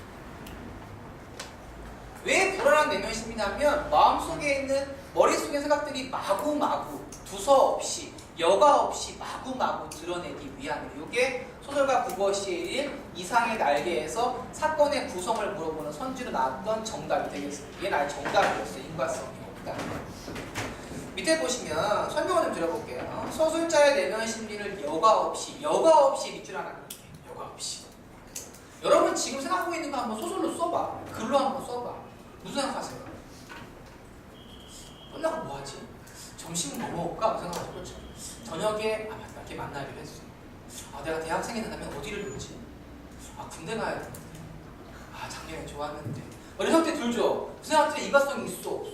왜 불안한 내면 심리냐면 마음속에 있는 머릿속의 생각들이 마구마구 두서없이 여과 없이 마구마구 드러내기 위함이래. 요게 소설가 국어시일 이상의 날개에서 사건의 구성을 물어보는 선지로 나왔던 정답이 되겠습니다. 이게 나의 정답이었어요. 인과성이 없다. 밑에 보시면 설명을 좀 드려볼게요. 서술자의 내면 심리를 여과 없이 밑줄 하나 그릴게요. 여과 없이. 여러분 지금 생각하고 있는 거 한번 소설로 써봐. 글로 한번 써봐. 무슨 생각하세요? 끝나고 뭐하지? 점심은 뭐 먹을까? 생각하죠. 그렇죠? 저녁에 맞다. 걔 만나기로 했어. 내가 대학생이 된다면 어디를 놀지? 군대 가야 되는데. 작년에 좋았는데. 이런 생각들이 들죠? 그 생각들이 일관성이 있어 없어?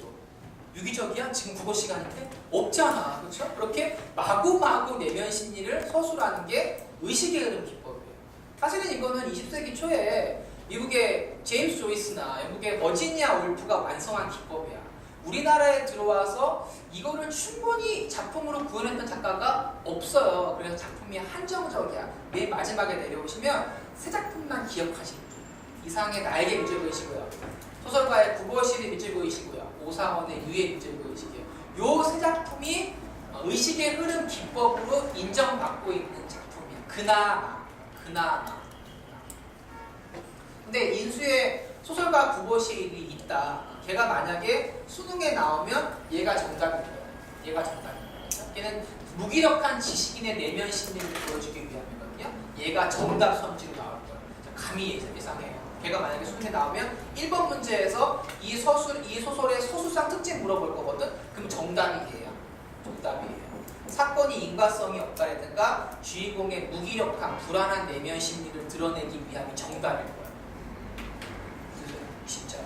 유기적이야? 지금 국어 시간인데? 없잖아. 그렇죠? 그렇게 마구마구 내면 심리를 서술하는 게 의식의 흐름 기법이에요. 사실은 이거는 20세기 초에 미국의 제임스 조이스나 영국의 버지니아 울프가 완성한 기법이야. 우리나라에 들어와서 이거를 충분히 작품으로 구현했던 작가가 없어요. 그래서 작품이 한정적이야. 맨 마지막에 내려오시면 세 작품만 기억하시면 돼요. 이상의 날개 밑줄 그으시고요. 소설가의 국어실의 밑줄 그으시고요. 오상원의 유의 밑줄 그으시고요. 요 세 작품이 의식의 흐름 기법으로 인정받고 있는 작품이야. 그나마. 근데 인수의 소설가 국어실이 있다. 걔가 만약에 수능에 나오면 얘가 정답인 거예요. 걔는 무기력한 지식인의 내면 심리를 보여주기 위함이거든요. 얘가 정답 선지로 나올 거예요. 감히 예상해요. 걔가 만약에 수능에 나오면 1번 문제에서 이 소설의 서술상 특징 물어볼 거거든. 그럼 정답이에요. 사건이 인과성이 없다라든가 주인공의 무기력한 불안한 내면 심리를 드러내기 위함이 정답일 거예요. 진짜.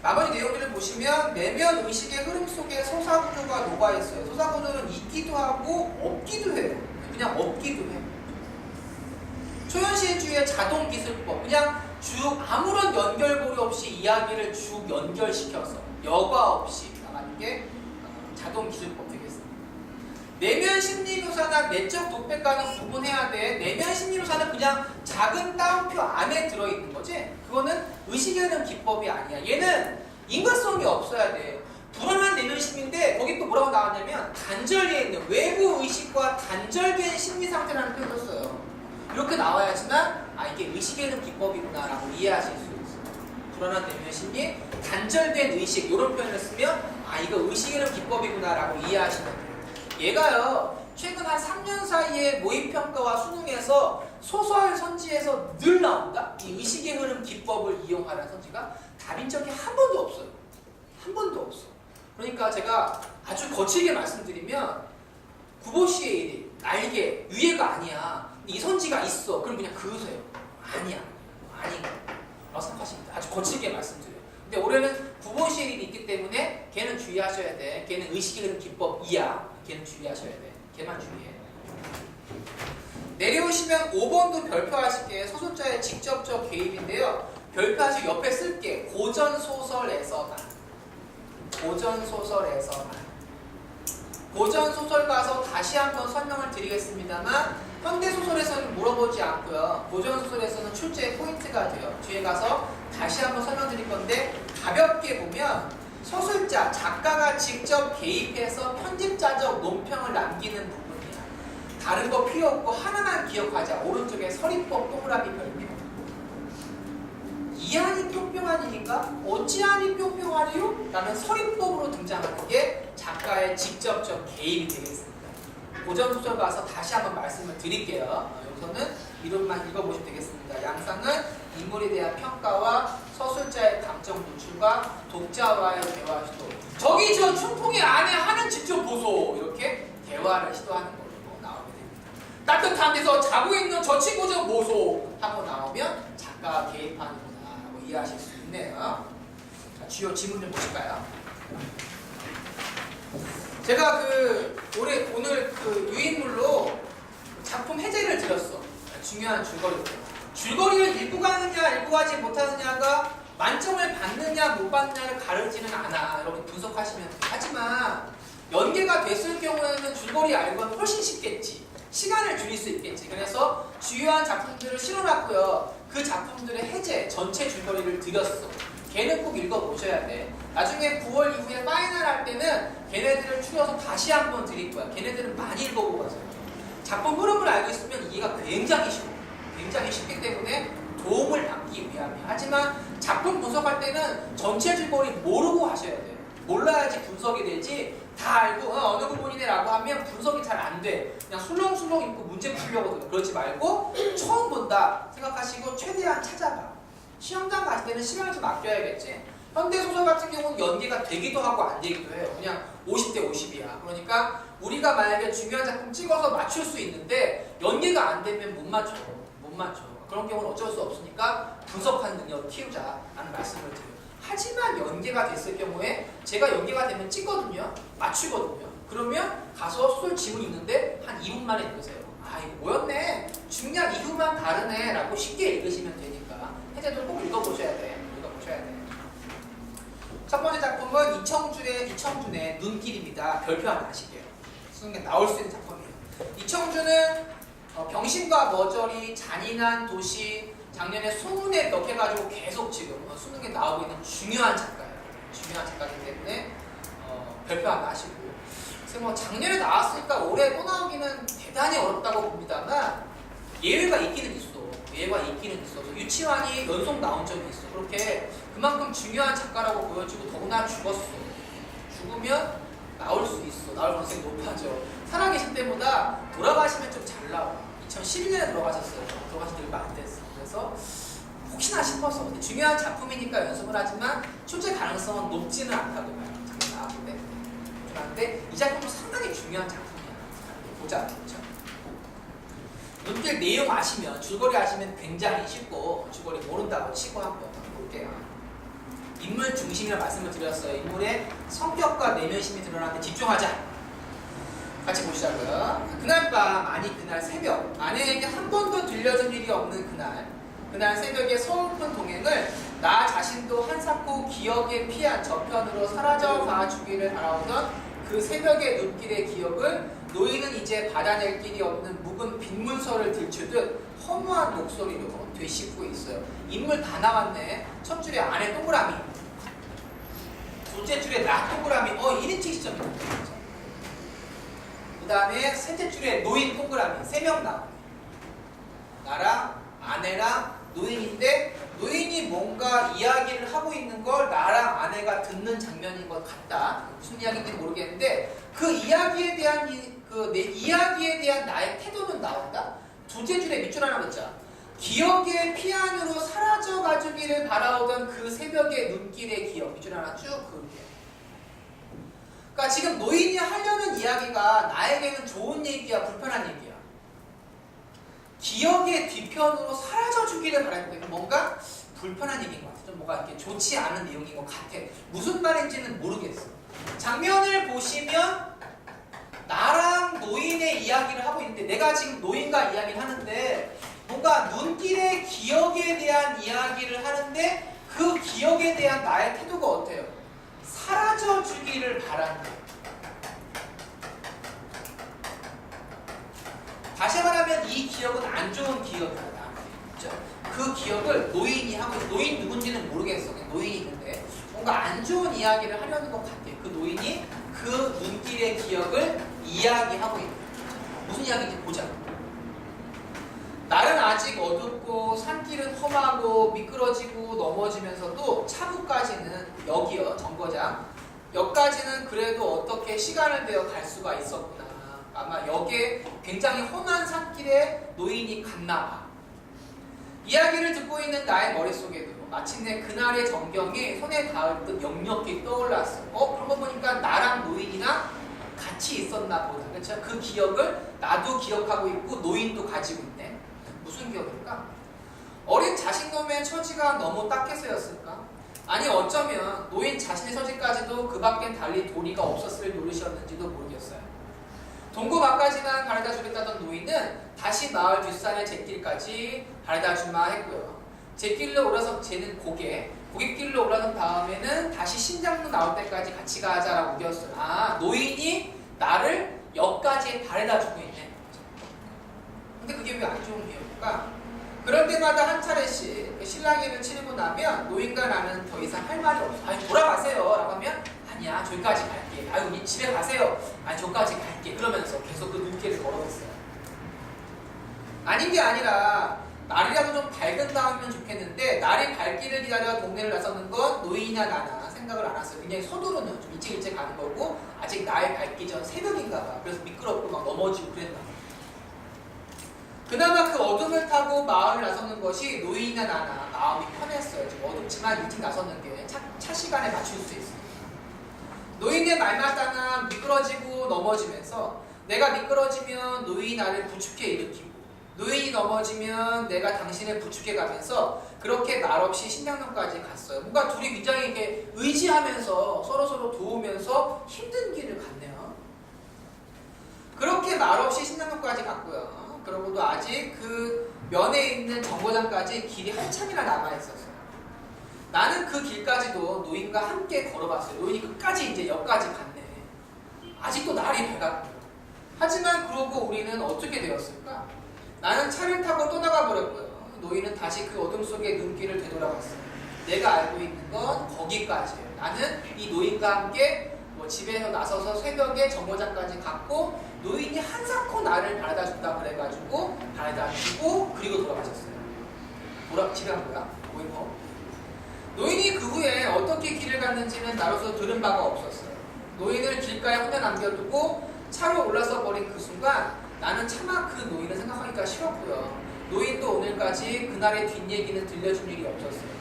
나머지 내용들을 보시면 내면 의식의 흐름 속에 소사구조가 녹아있어요. 소사구조는 있기도 하고 없기도 해요. 그냥 없기도 해요. 초현실주의의 자동기술법, 그냥 쭉 아무런 연결고리 없이 이야기를 쭉 연결시켜서 여과 없이 나가는 게 자동기술법 되겠습니다. 내면 심리묘사나 내적 도패과는 구분해야 돼. 내면 심리묘사는 그냥 작은 따옴표 안에 들어있는 거지. 그거는 의식에는 기법이 아니야. 얘는 인과성이 없어야 돼. 불안한 내면 심리인데 거기 또 뭐라고 나왔냐면 단절되어 있는 외부 의식과 단절된 심리 상태라는 표현을 썼어요. 이렇게 나와야지만 이게 의식에는 기법이구나 라고 이해하실 수 있어요. 불안한 내면 심리, 단절된 의식 이런 표현을 쓰면 이거 의식에는 기법이구나 라고 이해하시면 돼요. 얘가요 최근 한 3년 사이에 모의평가와 수능에서 소설 선지에서 늘 나온다. 이 의식의 흐름 기법을 이용하는 선지가 답인 적이 한 번도 없어요. 한 번도 없어. 그러니까 제가 아주 거칠게 말씀드리면 구보시의 일이 날개 위에가 아니야. 이 선지가 있어. 그럼 그냥 그으세요. 아니야. 아닌 거라고 생각하십니다. 아주 거칠게 말씀드려요. 근데 올해는 구보시의 일이 있기 때문에 걔는 주의하셔야 돼. 걔는 의식의 흐름 기법이야. 걔는 주의하셔야 돼. 걔만 주의해. 내려오시면 5번도 별표하실게요. 소설자의 직접적 개입인데요. 별표하시고 옆에 쓸게. 고전소설에서만. 고전소설에서만. 고전소설 가서 다시 한번 설명을 드리겠습니다만 현대소설에서는 물어보지 않고요. 고전소설에서는 출제의 포인트가 돼요. 뒤에 가서 다시 한번 설명드릴 건데 가볍게 보면 서술자, 작가가 직접 개입해서 편집자적 논평을 남기는 부분이야. 다른 거 필요 없고 하나만 기억하자. 오른쪽에 서리법 동그라미 별표. 이하니 뿅뿅하니니까 어찌하니 뿅뿅하리요? 라는 서리법으로 등장하는 게 작가의 직접적 개입이 되겠습니다. 고전소설 가서 다시 한번 말씀을 드릴게요. 여기서는 이름만 읽어보시면 되겠습니다. 양상은 인물에 대한 평가와 서술자의 감정 노출과 독자와의 대화 시도. 저기 저 춘풍이 안에 하는 집 좀 보소. 이렇게 대화를 시도하는 걸로 나오게 됩니다. 따뜻한 데서 자고 있는 저 친구 좀 보소 하고 나오면 작가가 개입하는구나 라고 이해하실 수 있네요. 자, 주요 지문 좀 보실까요? 제가 오늘 유인물로 작품 해제를 드렸어. 중요한 줄거리로. 줄거리를 읽고 가느냐, 읽고 가지 못하느냐가 만점을 받느냐, 못 받느냐를 가르지는 않아. 여러분 분석하시면 돼요. 하지만 연계가 됐을 경우에는 줄거리 알고는 훨씬 쉽겠지. 시간을 줄일 수 있겠지. 그래서 주요한 작품들을 실어놨고요. 그 작품들의 해제, 전체 줄거리를 드렸어. 걔는 꼭 읽어보셔야 돼. 나중에 9월 이후에 파이널 할 때는 걔네들을 추려서 다시 한번 드릴 거야. 걔네들은 많이 읽어보고 가세요. 작품 흐름을 알고 있으면 이해가 굉장히 쉬워. 굉장히 쉽기 때문에 도움을 받기 위함이야. 하지만 작품 분석할 때는 전체 줄거리 모르고 하셔야 돼요. 몰라야지 분석이 되지. 다 알고 어느 부분이네 라고 하면 분석이 잘 안 돼. 그냥 술렁술렁 읽고 문제 풀려고 들어. 그러지 말고 처음 본다 생각하시고 최대한 찾아봐. 시험장 가실 때는 시간을 좀 아껴야겠지. 현대소설 같은 경우는 연계가 되기도 하고 안 되기도 해요. 그냥 50대 50이야. 그러니까 우리가 만약에 중요한 작품 찍어서 맞출 수 있는데 연계가 안 되면 못 맞춰. 못 맞춰. 그런 경우는 어쩔 수 없으니까 분석하는 능력을 키우자라는 말씀을 드려요. 하지만 연계가 됐을 경우에 제가 연계가 되면 찍거든요. 맞추거든요. 그러면 가서 소설 지문이 있는데 한 2분 만에 읽으세요. 이거 뭐였네. 중량 이후만 다르네 라고 쉽게 읽으시면 되니까 해제도 꼭 읽어보셔야 돼. 읽어보셔야 돼. 첫 번째 작품은 이청준의 눈길입니다. 별표 하나 하실게요. 수능에 나올 수 있는 작품이에요. 이청준은 병신과 머저리, 잔인한 도시, 작년에 소문에 몇 해가지고 계속 지금 수능에 나오고 있는 중요한 작가예요. 중요한 작가이기 때문에 별표 하나 하시고. 그래서 작년에 나왔으니까 올해 또 나오기는 대단히 어렵다고 봅니다만 예외가 있기는 있어. 예외가 있기는 있어. 유치환이 연속 나온 적이 있어. 그렇게 그만큼 중요한 작가라고 보여지고 더구나 죽었어. 죽으면 나올 수 있어. 나올 가능성이 높아져. 살아계실 때보다 돌아가시면 좀 잘 나와. 2011년에 돌아가셨어요. 돌아가신 지 얼마 안 됐어. 그래서 혹시나 싶어서 근데 중요한 작품이니까 연습을 하지만 출제 가능성은 높지는 않다고 봐요. 작년 나왔기 때문에. 그런데 이 작품은 상당히 중요한 작품이야. 보자. 그렇죠? 눈길 내용 아시면, 줄거리 아시면 굉장히 쉽고 줄거리 모른다고 치고 한번 볼게요. 인물 중심이라 말씀을 드렸어요. 인물의 성격과 내면심이 드러나는데 집중하자. 같이 보시자고요. 그날 밤, 아니 그날 새벽, 아내에게 한 번도 들려준 일이 없는 그날 새벽에 서글픈 동행을 나 자신도 한사코 기억에 피한 저편으로 사라져가 주기를 바라오던 그 새벽의 눈길의 기억을 노인은 이제 받아낼 길이 없는 묵은 빈문서를 들추듯 허무한 목소리로 되씹고 있어요. 인물 다 나왔네. 첫 줄에 아내 동그라미, 둘째 줄에 나 동그라미, 1인칭 시점입니다. 그 다음에 셋째 줄에 노인 동그라미 3명 나와요. 나랑 아내랑 노인인데 노인이 뭔가 이야기를 하고 있는 걸 나랑 아내가 듣는 장면인 것 같다. 무슨 이야기인지 모르겠는데 그 이야기에 대한 내 이야기에 대한 나의 태도는 나온다. 둘째 줄에 밑줄 하나 넣자. 기억의 피안으로 사라져 가주기를 바라오던 그 새벽의 눈길의 기억. 밑줄 하나 쭉 그을게요. 그러니까 지금 노인이 하려는 이야기가 나에게는 좋은 얘기야, 불편한 얘기야. 기억의 뒤편으로 사라져 주기를 바라는 뭔가 불편한 얘기인 것 같아. 좀 뭔가 이렇게 좋지 않은 내용인 것 같아. 무슨 말인지는 모르겠어. 장면을 보시면 나랑 노인의 이야기를 하고 있는데 내가 지금 노인과 이야기를 하는데 뭔가 눈길의 기억에 대한 이야기를 하는데 그 기억에 대한 나의 태도가 어때요? 사라져 주기를 바란다. 다시 말하면 이 기억은 안 좋은 기억이다. 그렇죠? 그 기억을 노인이 하고 노인 누군지는 모르겠어. 그냥 노인이 있는데 뭔가 안 좋은 이야기를 하려는 것 같아. 그 노인이 그 눈길의 기억을 이야기하고 있는 거야. 무슨 이야기인지 보자. 날은 아직 어둡고 산길은 험하고 미끄러지고 넘어지면서도 차부까지는 여기요 정거장 역까지는 그래도 어떻게 시간을 내어 갈 수가 있었구나. 아마 역에 굉장히 험한 산길에 노인이 갔나봐. 이야기를 듣고 있는 나의 머릿속에도 마침내 그날의 전경이 손에 닿을 듯 역력히 떠올랐어. 그런 거 보니까 나랑 노인이랑 같이 있었나 보다. 그렇죠? 그 기억을 나도 기억하고 있고 노인도 가지고 있네. 무슨 기억일까? 어린 자식놈의 처지가 너무 딱해서였을까? 아니 어쩌면 노인 자신의 처지까지도 그 밖엔 달리 도리가 없었을 노릇이었는지도 모르겠어요. 동구 밖까지만 바래다 주겠다던 노인은 다시 마을 뒷산의 잿길까지 바래다 주마 했고요. 잿길로 올라서 쟤는 고갯길로 올라선 다음에는 다시 신장로 나올 때까지 같이 가자라고 우겼어요. 아, 노인이 나를 역까지 바래다 주고 있네. 근데 그게 왜 안 좋은 기억일까? 그럴 때마다 한 차례씩 실랑이를 치르고 나면 노인과 나는 더 이상 할 말이 없어. 아니 돌아가세요 라고 하면 아니야 저기까지 갈게. 아유 집에 가세요. 아니 저기까지 갈게. 그러면서 계속 그 눈길을 걸어갔어요. 아닌 게 아니라 날이라도 좀 밝은 다음이면 좋겠는데 날이 밝기를 기다려 동네를 나서는 건 노인이나 나나 생각을 안 했어요. 굉장히 서두르는 좀 일찍 가는 거고 아직 날이 밝기 전 새벽인가 봐. 그래서 미끄럽고 막 넘어지고 그랬나 봐. 그나마 그 어둠을 타고 마을을 나서는 것이 노인이나 나나 마음이 편했어요. 좀 어둡지만 일찍 나서는 게 차 시간에 맞출 수 있어요. 노인의 말마따나 미끄러지고 넘어지면서 내가 미끄러지면 노인이 나를 부축해 일으키고 노인이 넘어지면 내가 당신을 부축해 가면서 그렇게 말없이 신장로까지 갔어요. 뭔가 둘이 굉장히 이렇게 의지하면서 서로서로 도우면서 힘든 길을 갔네요. 그렇게 말없이 신장로까지 갔고요. 그러고도 아직 그 면에 있는 정거장까지 길이 한참이나 남아있었어요. 나는 그 길까지도 노인과 함께 걸어봤어요. 노인이 끝까지 이제 역까지 갔네. 아직도 날이 밝았고요. 하지만 그러고 우리는 어떻게 되었을까? 나는 차를 타고 떠나가 버렸고요. 노인은 다시 그 어둠 속의 눈길을 되돌아봤어요. 내가 알고 있는 건 거기까지예요. 나는 이 노인과 함께 집에서 나서서 새벽에 정거장까지 갔고 노인이 한사코 나를 바래다 준다 그래가지고 바래다 주고 그리고 돌아가셨어요. 집에 간 거야? 노인이 그 후에 어떻게 길을 갔는지는 나로서 들은 바가 없었어요. 노인을 길가에 혼자 남겨두고 차로 올라서 버린 그 순간 나는 차마 그 노인을 생각하기가 싫었고요. 노인도 오늘까지 그날의 뒷얘기는 들려준 일이 없었어요.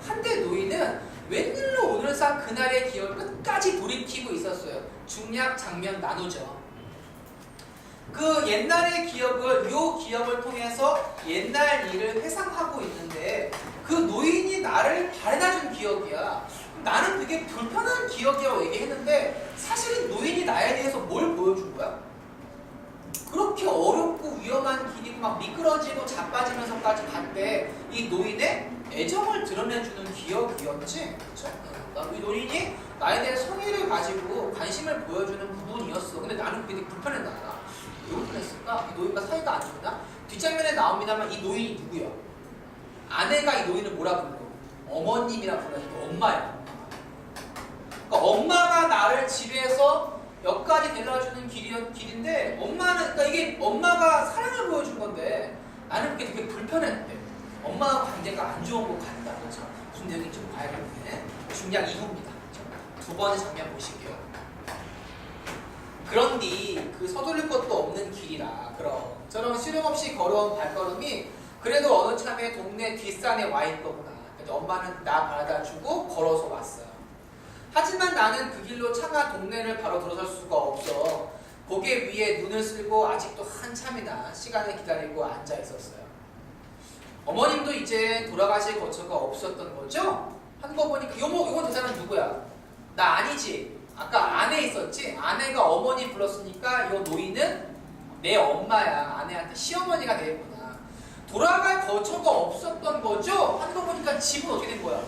한데 노인은 웬일로 오늘상 그날의 기억을 끝까지 돌이키고 있었어요. 중략 장면 나누죠. 그 옛날의 기억을 요 기억을 통해서 옛날 일을 회상하고 있는데 그 노인이 나를 바래다준 기억이야. 나는 되게 불편한 기억이라고 얘기했는데 사실은 노인이 나에 대해서 뭘 보여준 거야? 그렇게 어렵고 위험한 길이고 막 미끄러지고 자빠지면서까지 갔대. 이 노인의 애정을 드러내주는 기억이었지. 그렇죠? 이 노인이 나에 대해 성의를 가지고 관심을 보여주는 부분이었어. 근데 나는 그게 되게 불편했나? 왜 불편했을까? 이 노인과 사이가 안 좋나? 뒷장면에 나옵니다만 이 노인이 누구야? 아내가 이 노인을 뭐라 불러? 어머님이라 불러니까 엄마야. 그러니까 엄마가 나를 집에서 여기까지 데려다주는 길인데 엄마는 그러니까 이게 엄마가 사랑을 보여준 건데 나는 그게 되게 불편했대. 엄마와 관계가 안 좋은 것 같다. 그렇죠? 무슨 내용인지 좀 봐야겠네. 중량 이후입니다. 그렇죠? 두 번째 장면 보실게요. 그런디 그 서두를 것도 없는 길이라 그럼 저런 시름없이 걸어온 발걸음이 그래도 어느 참에 동네 뒷산에 와 있더구나. 엄마는 나 바라다주고 걸어서 왔어요. 하지만 나는 그 길로 차가 동네를 바로 들어설 수가 없어 고개 위에 눈을 쓸고 아직도 한참이나 시간을 기다리고 앉아 있었어요. 어머님도 이제 돌아가실 거처가 없었던 거죠? 한 거 보니까 이건 대사는 누구야? 나 아니지? 아까 아내 있었지? 아내가 어머니 불렀으니까 이 노인은 내 엄마야. 아내한테 시어머니가 되겠구나. 돌아갈 거처가 없었던 거죠? 한 거 보니까 집은 어떻게 된 거야?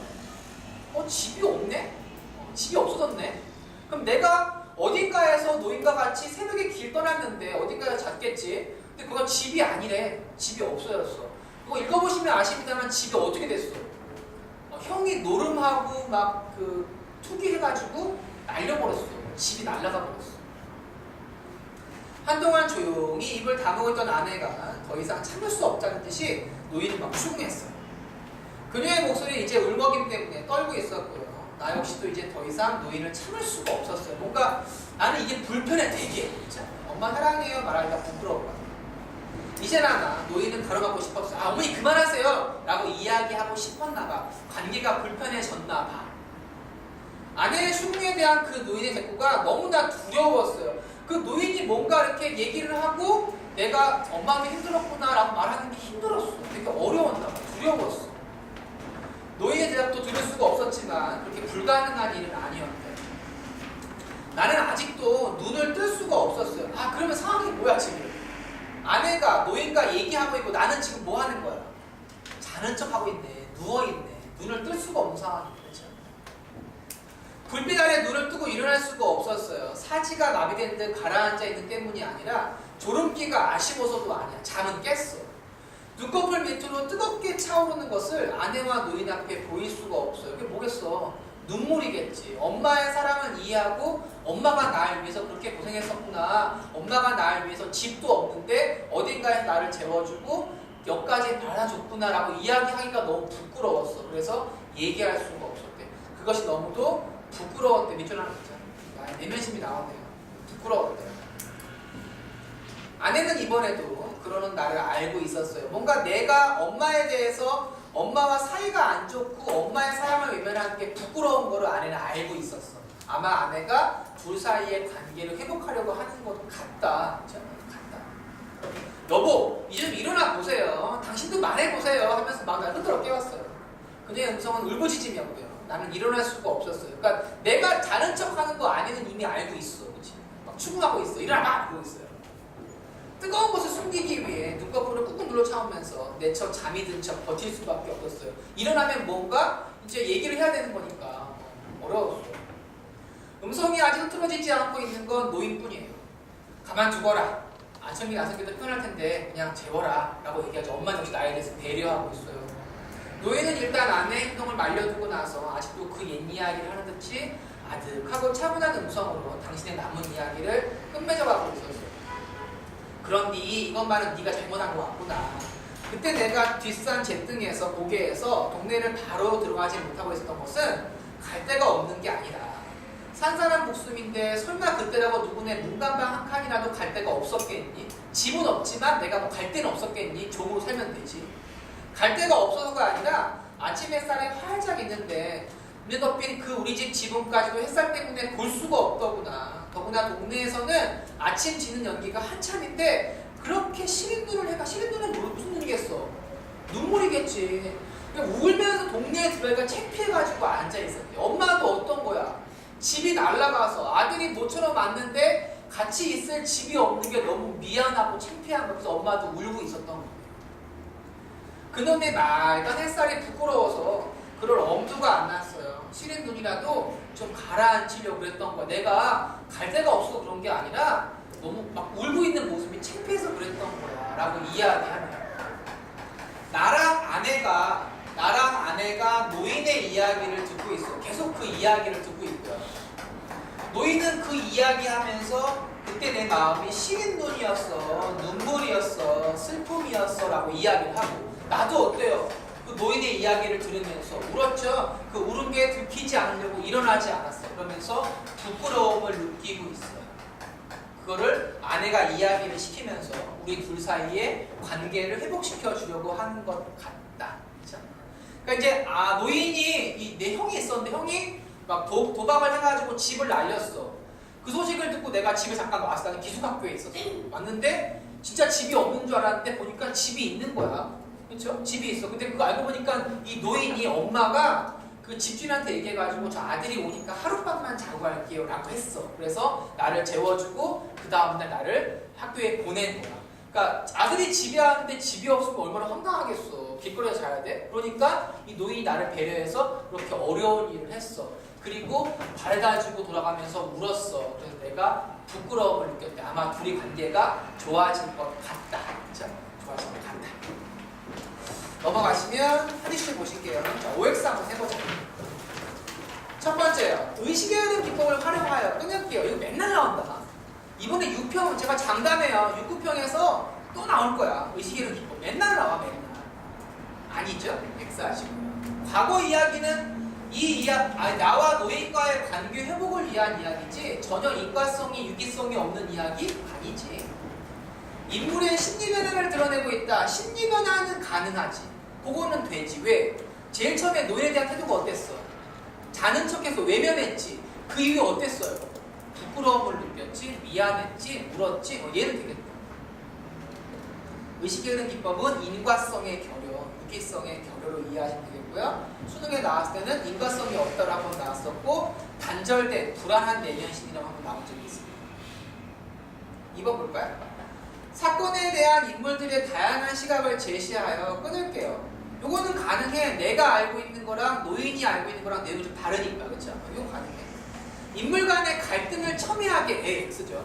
집이 없네? 집이 없어졌네? 그럼 내가 어딘가에서 노인과 같이 새벽에 길 떠났는데 어딘가에 잤겠지? 근데 그건 집이 아니래. 집이 없어졌어. 그거 읽어보시면 아십니다만 집이 어떻게 됐어? 형이 노름하고 막 투기해가지고 날려버렸어. 집이 날아가 버렸어. 한동안 조용히 입을 다물고 있던 아내가 더 이상 참을 수 없다는 듯이 노인을 막 추궁했어요. 그녀의 목소리는 이제 울먹임 때문에 떨고 있었고요. 나 역시도 이제 더 이상 노인을 참을 수가 없었어요. 뭔가 나는 이게 불편해 되게. 그쵸? 엄마 사랑해요 말하기가 부끄러워. 이제나 나 노인은 가로막고 싶었어. 어머니 그만하세요 라고 이야기하고 싶었나봐. 관계가 불편해졌나봐. 아내의 흉내에 대한 그 노인의 대꾸가 너무나 두려웠어요. 그 노인이 뭔가 이렇게 얘기를 하고 내가 엄마한테 힘들었구나 라고 말하는 게 힘들었어. 되게 어려웠나봐. 두려웠어. 노인의 대답도 들을 수가 없었지만 그렇게 불가능한 일은 아니었대. 나는 아직도 눈을 뜰 수가 없었어요. 그러면 상황이 뭐야 지금? 아내가 노인과 얘기하고 있고 나는 지금 뭐 하는 거야? 자는 척하고 있네. 누워있네. 눈을 뜰 수가 없는 상황이죠. 불빛 아래 눈을 뜨고 일어날 수가 없었어요. 사지가 마비된 듯 가라앉아 있는 때문이 아니라 졸음기가 아쉬워서도 아니야. 잠은 깼어. 눈꺼풀 밑으로 뜨겁게 차오르는 것을 아내와 노인 앞에 보일 수가 없어요. 그게 뭐겠어? 눈물이겠지. 엄마의 사랑을 이해하고 엄마가 나를 위해서 그렇게 고생했었구나. 엄마가 나를 위해서 집도 없는데 어딘가에 나를 재워주고 여기까지 받아줬구나 라고 이야기하기가 너무 부끄러웠어. 그래서 얘기할 수가 없었대. 그것이 너무도 부끄러웠대. 밑줄 하나 있잖아. 내면심이 나오네요. 부끄러웠대. 아내는 이번에도 그러는 나를 알고 있었어요. 뭔가 내가 엄마에 대해서 엄마와 사이가 안 좋고 엄마의 사랑을 외면하는 게 부끄러운 거를 아내는 알고 있었어. 아마 아내가 둘 사이의 관계를 회복하려고 하는 것 같다. 같다. 여보, 이제 좀 일어나 보세요. 당신도 말해보세요. 하면서 막 날 흔들어 깨웠어요. 그녀의 음성은 울부짖음이었고요. 나는 일어날 수가 없었어요. 그러니까 내가 자는 척하는 거 아내는 이미 알고 있어. 그치? 막 추궁하고 있어. 일어나! 그러고 있어요. 뜨거운 것을 숨기기 위해 눈꺼풀을 꾹꾹 눌러 참으면서 내 척 잠이 든 척 버틸 수밖에 없었어요. 일어나면 뭔가 이제 얘기를 해야 되는 거니까 어려웠어요. 음성이 아직 흐트러지지 않고 있는 건 노인뿐이에요. 가만두거라. 안청이 나서기도 편할 텐데 그냥 재워라 라고 얘기하죠. 엄마는 역시 나에 대해서 배려하고 있어요. 노인은 일단 아내의 행동을 말려두고 나서 아직도 그 옛 이야기를 하는 듯이 아득하고 차분한 음성으로 당신의 남은 이야기를 끝맺어가고 있었어요. 그런디 이것만은 네가 잘못한 것 같구나. 그때 내가 뒷산 잿등에서 고개에서 동네를 바로 들어가지 못하고 있었던 것은 갈 데가 없는 게 아니라 산산한 목숨인데 설마 그때라고 누구네 문간방 한 칸이라도 갈 데가 없었겠니? 집은 없지만 내가 뭐 갈 데는 없었겠니? 종으로 살면 되지. 갈 데가 없어서가 아니라 아침 햇살에 활짝 있는데 눈에 덮인 그 우리 집 지붕까지도 햇살 때문에 볼 수가 없더구나. 더구나 동네에서는 아침 지는 연기가 한참인데 그렇게 시린 눈을 해가 시린 눈은 무슨 눈이겠어? 눈물이겠지. 울면서 동네에 들어가니까 창피해가지고 앉아있었대. 엄마도 어떤 거야? 집이 날라가서 아들이 모처럼 왔는데 같이 있을 집이 없는 게 너무 미안하고 창피한 거면서 엄마도 울고 있었던 거예요. 그놈의 맑은 햇살이 부끄러워서 그럴 엄두가 안 났어요. 시린 눈이라도 좀 가라앉히려고 그랬던 거야. 내가 갈 데가 없어서 그런 게 아니라 너무 막 울고 있는 모습이 창피해서 그랬던 거야 라고 이야기하네요. 나랑 아내가 노인의 이야기를 듣고 있어. 계속 그 이야기를 듣고 있고요. 노인은 그 이야기하면서 그때 내 마음이 시린 눈이었어, 눈물이었어, 슬픔이었어 라고 이야기를 하고, 나도 어때요? 그 노인의 이야기를 들으면서 울었죠. 그 울은 게 들키지 않으려고 일어나지 않았어요. 그러면서 부끄러움을 느끼고 있어요. 그거를 아내가 이야기를 시키면서 우리 둘 사이의 관계를 회복시켜 주려고 하는 것 같다. 그렇죠? 그러니까 이제 노인이 내 형이 있었는데 형이 막 도박을 해가지고 집을 날렸어. 그 소식을 듣고 내가 집에 잠깐 왔어. 나는 기숙학교에 있었어. 왔는데 진짜 집이 없는 줄 알았는데 보니까 집이 있는 거야. 그렇죠? 집이 있어. 근데 그거 알고 보니까 이 노인이 엄마가 그 집주인한테 얘기해가지고 저 아들이 오니까 하룻밤만 자고 갈게요 라고 했어. 그래서 나를 재워주고 그 다음날 나를 학교에 보낸 거야. 그러니까 아들이 집에 왔는데 집이 없으면 얼마나 황당하겠어. 길거리에서 자야 돼. 그러니까 이 노인이 나를 배려해서 그렇게 어려운 일을 했어. 그리고 발 가지고 돌아가면서 울었어. 그래서 내가 부끄러움을 느꼈대. 아마 둘이 관계가 좋아질 것 같다. 그렇죠? 좋아질 것 같다. 넘어가시면 하디스 보실게요. 자, OX 한번 해보자. 첫 번째요. 의식의 흐름 기법을 활용하여 끊을게요. 이거 맨날 나온다. 이번에 6평 제가 장담해요. 6, 9평에서 또 나올 거야. 의식의 흐름 기법. 맨날 나와, 맨날. 아니죠? X 하시고요. 과거 이야기는 나와 노인과의 관계 회복을 위한 이야기지 전혀 인과성이 유기성이 없는 이야기 아니지. 인물의 심리 변화를 드러내고 있다. 심리 변화는 가능하지. 그거는 되지. 왜? 제일 처음에 노인에 대한 태도가 어땠어? 자는 척해서 외면했지. 그 이후에 어땠어요? 부끄러움을 느꼈지, 미안했지, 울었지. 얘는 되겠다. 의식의 흐름 기법은 인과성의 결여, 유기성의 결여로 이해하시면 되겠고요. 수능에 나왔을 때는 인과성이 없다고 한번 나왔었고 단절된 불안한 내면신이라고 한번 나온 적이 있습니다. 2번 볼까요? 사건에 대한 인물들의 다양한 시각을 제시하여 끊을게요. 요거는 가능해. 내가 알고 있는 거랑 노인이 알고 있는 거랑 내용이 좀 다르니까. 그렇죠? 이거 가능해. 인물 간의 갈등을 첨예하게 X죠.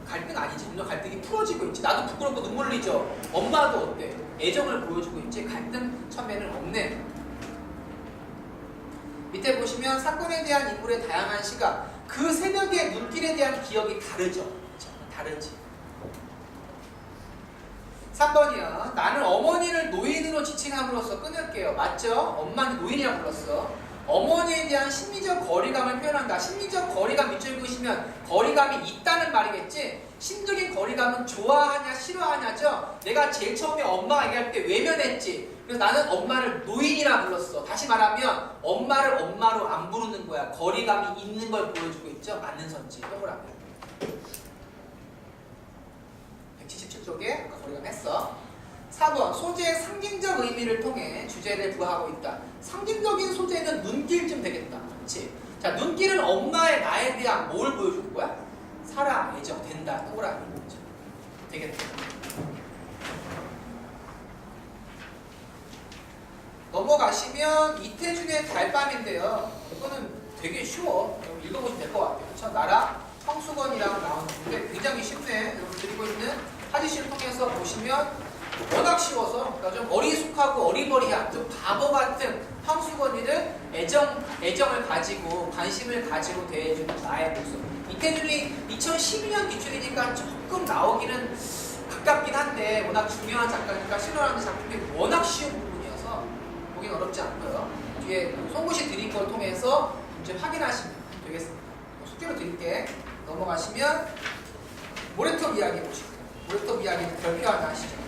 갈등 아니지. 물론 갈등이 풀어지고 있지. 나도 부끄럽고 눈물 흘리죠. 엄마도 어때? 애정을 보여주고 있지. 갈등 첨예는 없네. 밑에 보시면 사건에 대한 인물의 다양한 시각. 그 새벽의 눈길에 대한 기억이 다르죠. 그렇죠? 다르지. 3번이요. 나는 어머니를 노인으로 지칭함으로써 끊을게요. 맞죠? 엄마는 노인이라고 불렀어. 어머니에 대한 심리적 거리감을 표현한다. 심리적 거리감 밑줄 그으시면 거리감이 있다는 말이겠지. 심적인 거리감은 좋아하냐 싫어하냐죠. 내가 제일 처음에 엄마가 얘기할 때 외면했지. 그래서 나는 엄마를 노인이라 불렀어. 다시 말하면 엄마를 엄마로 안 부르는 거야. 거리감이 있는 걸 보여주고 있죠. 맞는 선지. 동그라미. 177쪽에 아까 거리감 했어. 4번 소재의 상징적 의미를 통해 주제를 부하고 있다. 상징적인 소재는 눈길쯤 되겠다. 그렇지? 자, 눈길은 엄마의 나에 대한 뭘 보여주는 거야? 사랑, 애정, 된다. 동그라미. 그렇죠? 되겠다. 넘어가시면 이태준의 달밤인데요. 이거는 되게 쉬워. 읽어보시면 될 것 같아요. 그렇죠? 나랑 성수건이랑 나오는데 굉장히 쉽네. 여러분 드리고 있는 하디스를 통해서 보시면 워낙 쉬워서 그러니까 좀 어리숙하고 어리버리한 좀 바보 같은 황수건이를 애정을 가지고 관심을 가지고 대해주는 나의 모습. 이태준이 2012년 기출이니까 조금 나오기는 가깝긴 한데 워낙 중요한 작가니까 실현하는 작품이 워낙 쉬운 부분이어서 보긴 어렵지 않고요. 뒤에 송구시 드린 걸 통해서 이제 확인하시면 되겠습니다. 숙제로 드릴게. 넘어가시면 모래톱 이야기 보시고요. 모래톱 이야기는 별표 하나 하시죠.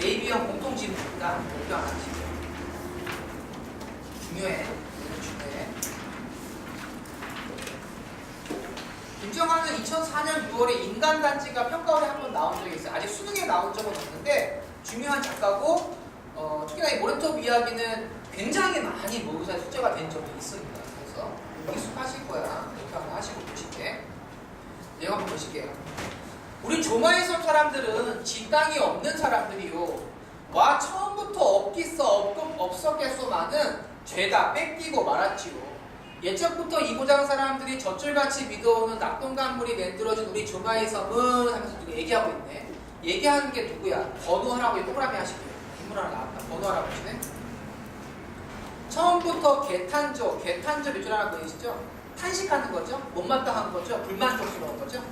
AB형 공통지문입니다. 별표 하나 하시죠. 중요해. 인정하는 2004년 6월에 인간단지가 평가원에 한번 나온 적이 있어요. 아직 수능에 나온 적은 없는데 중요한 작가고 특히나 이 모래톱 이야기는 굉장히 많이 모의고사에 숙제가 된 적이 있습니다. 그래서 익숙하실 거야. 이렇게 한번 하시고 보실게. 내가 한번 보실게요. 우리 조마의 섬 사람들은 지 땅이 없는 사람들이요. 와 처음부터 없겠어 없었겠소만은 죄다 뺏기고 말았지요. 예적부터 이고장 사람들이 젖줄같이 믿어오는 낙동강물이 만들어진 우리 조마의 섬은 하면서 누가 얘기하고 있네. 얘기하는 게 누구야? 번호 할아버지 동그라미 하시고요. 인물 하나 나왔다. 번호 할아버지네. 처음부터 개탄조 몇 줄 하나 보이시죠? 탄식하는 거죠? 못마땅한 거죠? 불만족스러운 거죠?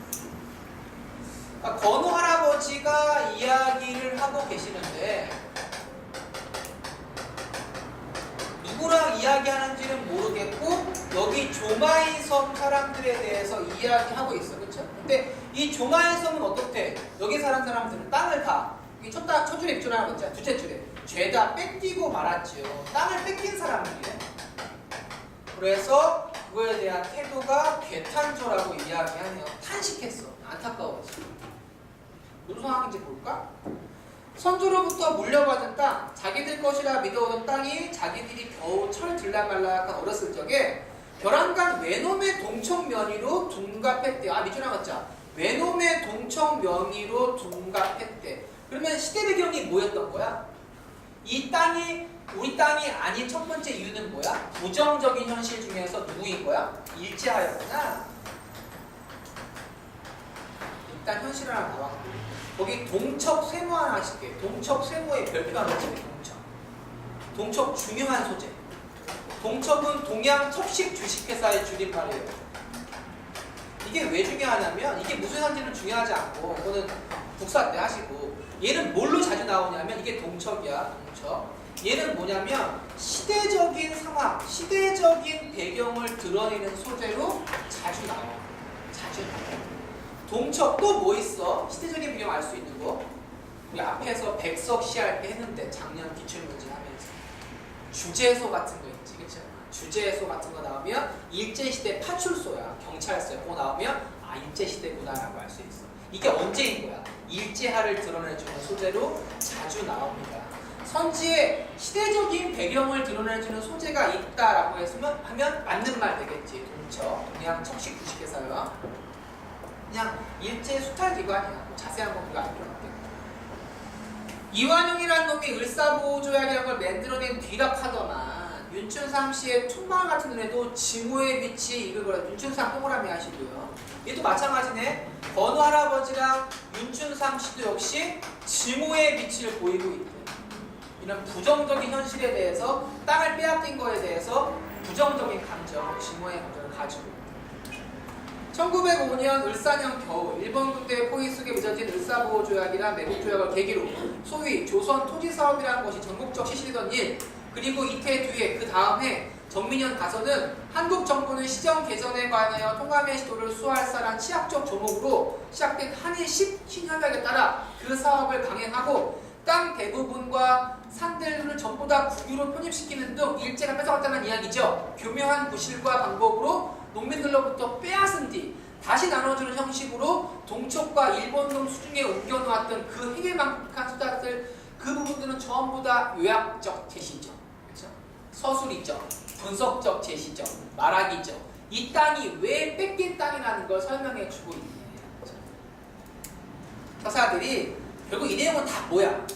그러니까 건우 할아버지가 이야기를 하고 계시는데 누구랑 이야기하는지는 모르겠고 여기 조마이 섬 사람들에 대해서 이야기하고 있어. 그렇죠? 근데 이 조마이 섬은 어떻대? 여기 사는 사람들은 땅을 다 첫 줄에 입줄 하나 있잖아. 둘째 줄에 죄다 뺏기고 말았지요. 땅을 뺏긴 사람들이래. 그래서 그거에 대한 태도가 괴탄조라고 이야기하네요. 탄식했어. 안타까웠어. 무슨 상황인지 볼까? 선조로부터 물려받은 땅, 자기들 것이라 믿어오던 땅이 자기들이 겨우 철 들락말락한 어렸을 적에 벼랑간 외놈의 동청 면의로 둔갑했대. 밑줄 나갔죠? 외놈의 동청 면의로 둔갑했대. 그러면 시대 배경이 뭐였던 거야? 이 땅이 우리 땅이 아닌 첫 번째 이유는 뭐야? 부정적인 현실 중에서 누구인 거야? 일제하였구나. 일단 현실 하나 나왔고 거기 동척 세모 하나 하실게요. 동척 세모의 별표 하나 하실게요. 동척 중요한 소재. 동척은 동양 첩식 주식회사의 줄임말이에요. 이게 왜 중요하냐면 이게 무슨 현지는 중요하지 않고 그거는 국사 때 하시고 얘는 뭘로 자주 나오냐면 이게 동척이야. 동척. 얘는 뭐냐면 시대적인 상황, 시대적인 배경을 드러내는 소재로 자주 나와. 자주 나와. 동척 또 뭐 있어? 시대적인 배경 알 수 있는 거. 우리 앞에서 백석 시할 때 했는데 작년 기출문제 하면서 주제소 같은 거 있지, 그쵸? 주제소 같은 거 나오면 일제시대 파출소야, 경찰서야. 그거 나오면 아 일제시대구나라고 알 수 있어. 이게 언제인 거야? 일제하를 드러내주는 소재로 자주 나옵니다. 선지에 시대적인 배경을 드러내주는 소재가 있다라고 하면 맞는 말 되겠지. 동척, 동양 척식 주식회사야. 그냥 일제 수탈기관이야. 자세한 건 우리가 알 필요 없겠고. 이완용이라는 놈이 을사보호조약이라는 걸 만들어낸 뒤락하더만 윤춘삼 씨의 퉁마을 같은 눈에도 징후의 빛이 이걸 거라. 윤춘삼 동그라미 하시고요. 얘도 마찬가지네. 번호 할아버지랑 윤춘삼 씨도 역시 징후의 빛을 보이고 있대. 이런 부정적인 현실에 대해서 땅을 빼앗긴 거에 대해서 부정적인 감정, 징후의 감정을 가지고 있대. 1905년 을사년 겨울 일본 군대의 포위 속에 맺어진 을사보호조약이란 매국조약을 계기로 소위 조선 토지사업이라는 것이 전국적 시시되던 일, 그리고 이태 뒤에 그 다음 해 정민현 가서는 한국 정부는 시정 개선에 관하여 통감의 시도를 수할사란 치약적 조목으로 시작된 한일 10협약에 따라 그 사업을 강행하고 땅 대부분과 산들을 전부 다 국유로 편입시키는 등 일제가 뺏어갔다는 이야기죠. 교묘한 구실과 방법으로 농민들로부터 빼앗은 뒤 다시 나눠주는 형식으로 동척과 일본놈 수중에 옮겨놓았던 그 해괴망측한 수다들, 그 부분들은 전부 다 요약적 제시죠. 그렇죠? 서술이죠. 분석적 제시죠. 말하기죠. 이 땅이 왜 뺏긴 땅이라는 걸 설명해 주고 있는 거죠. 서사들이 결국 이 내용은 다 뭐야?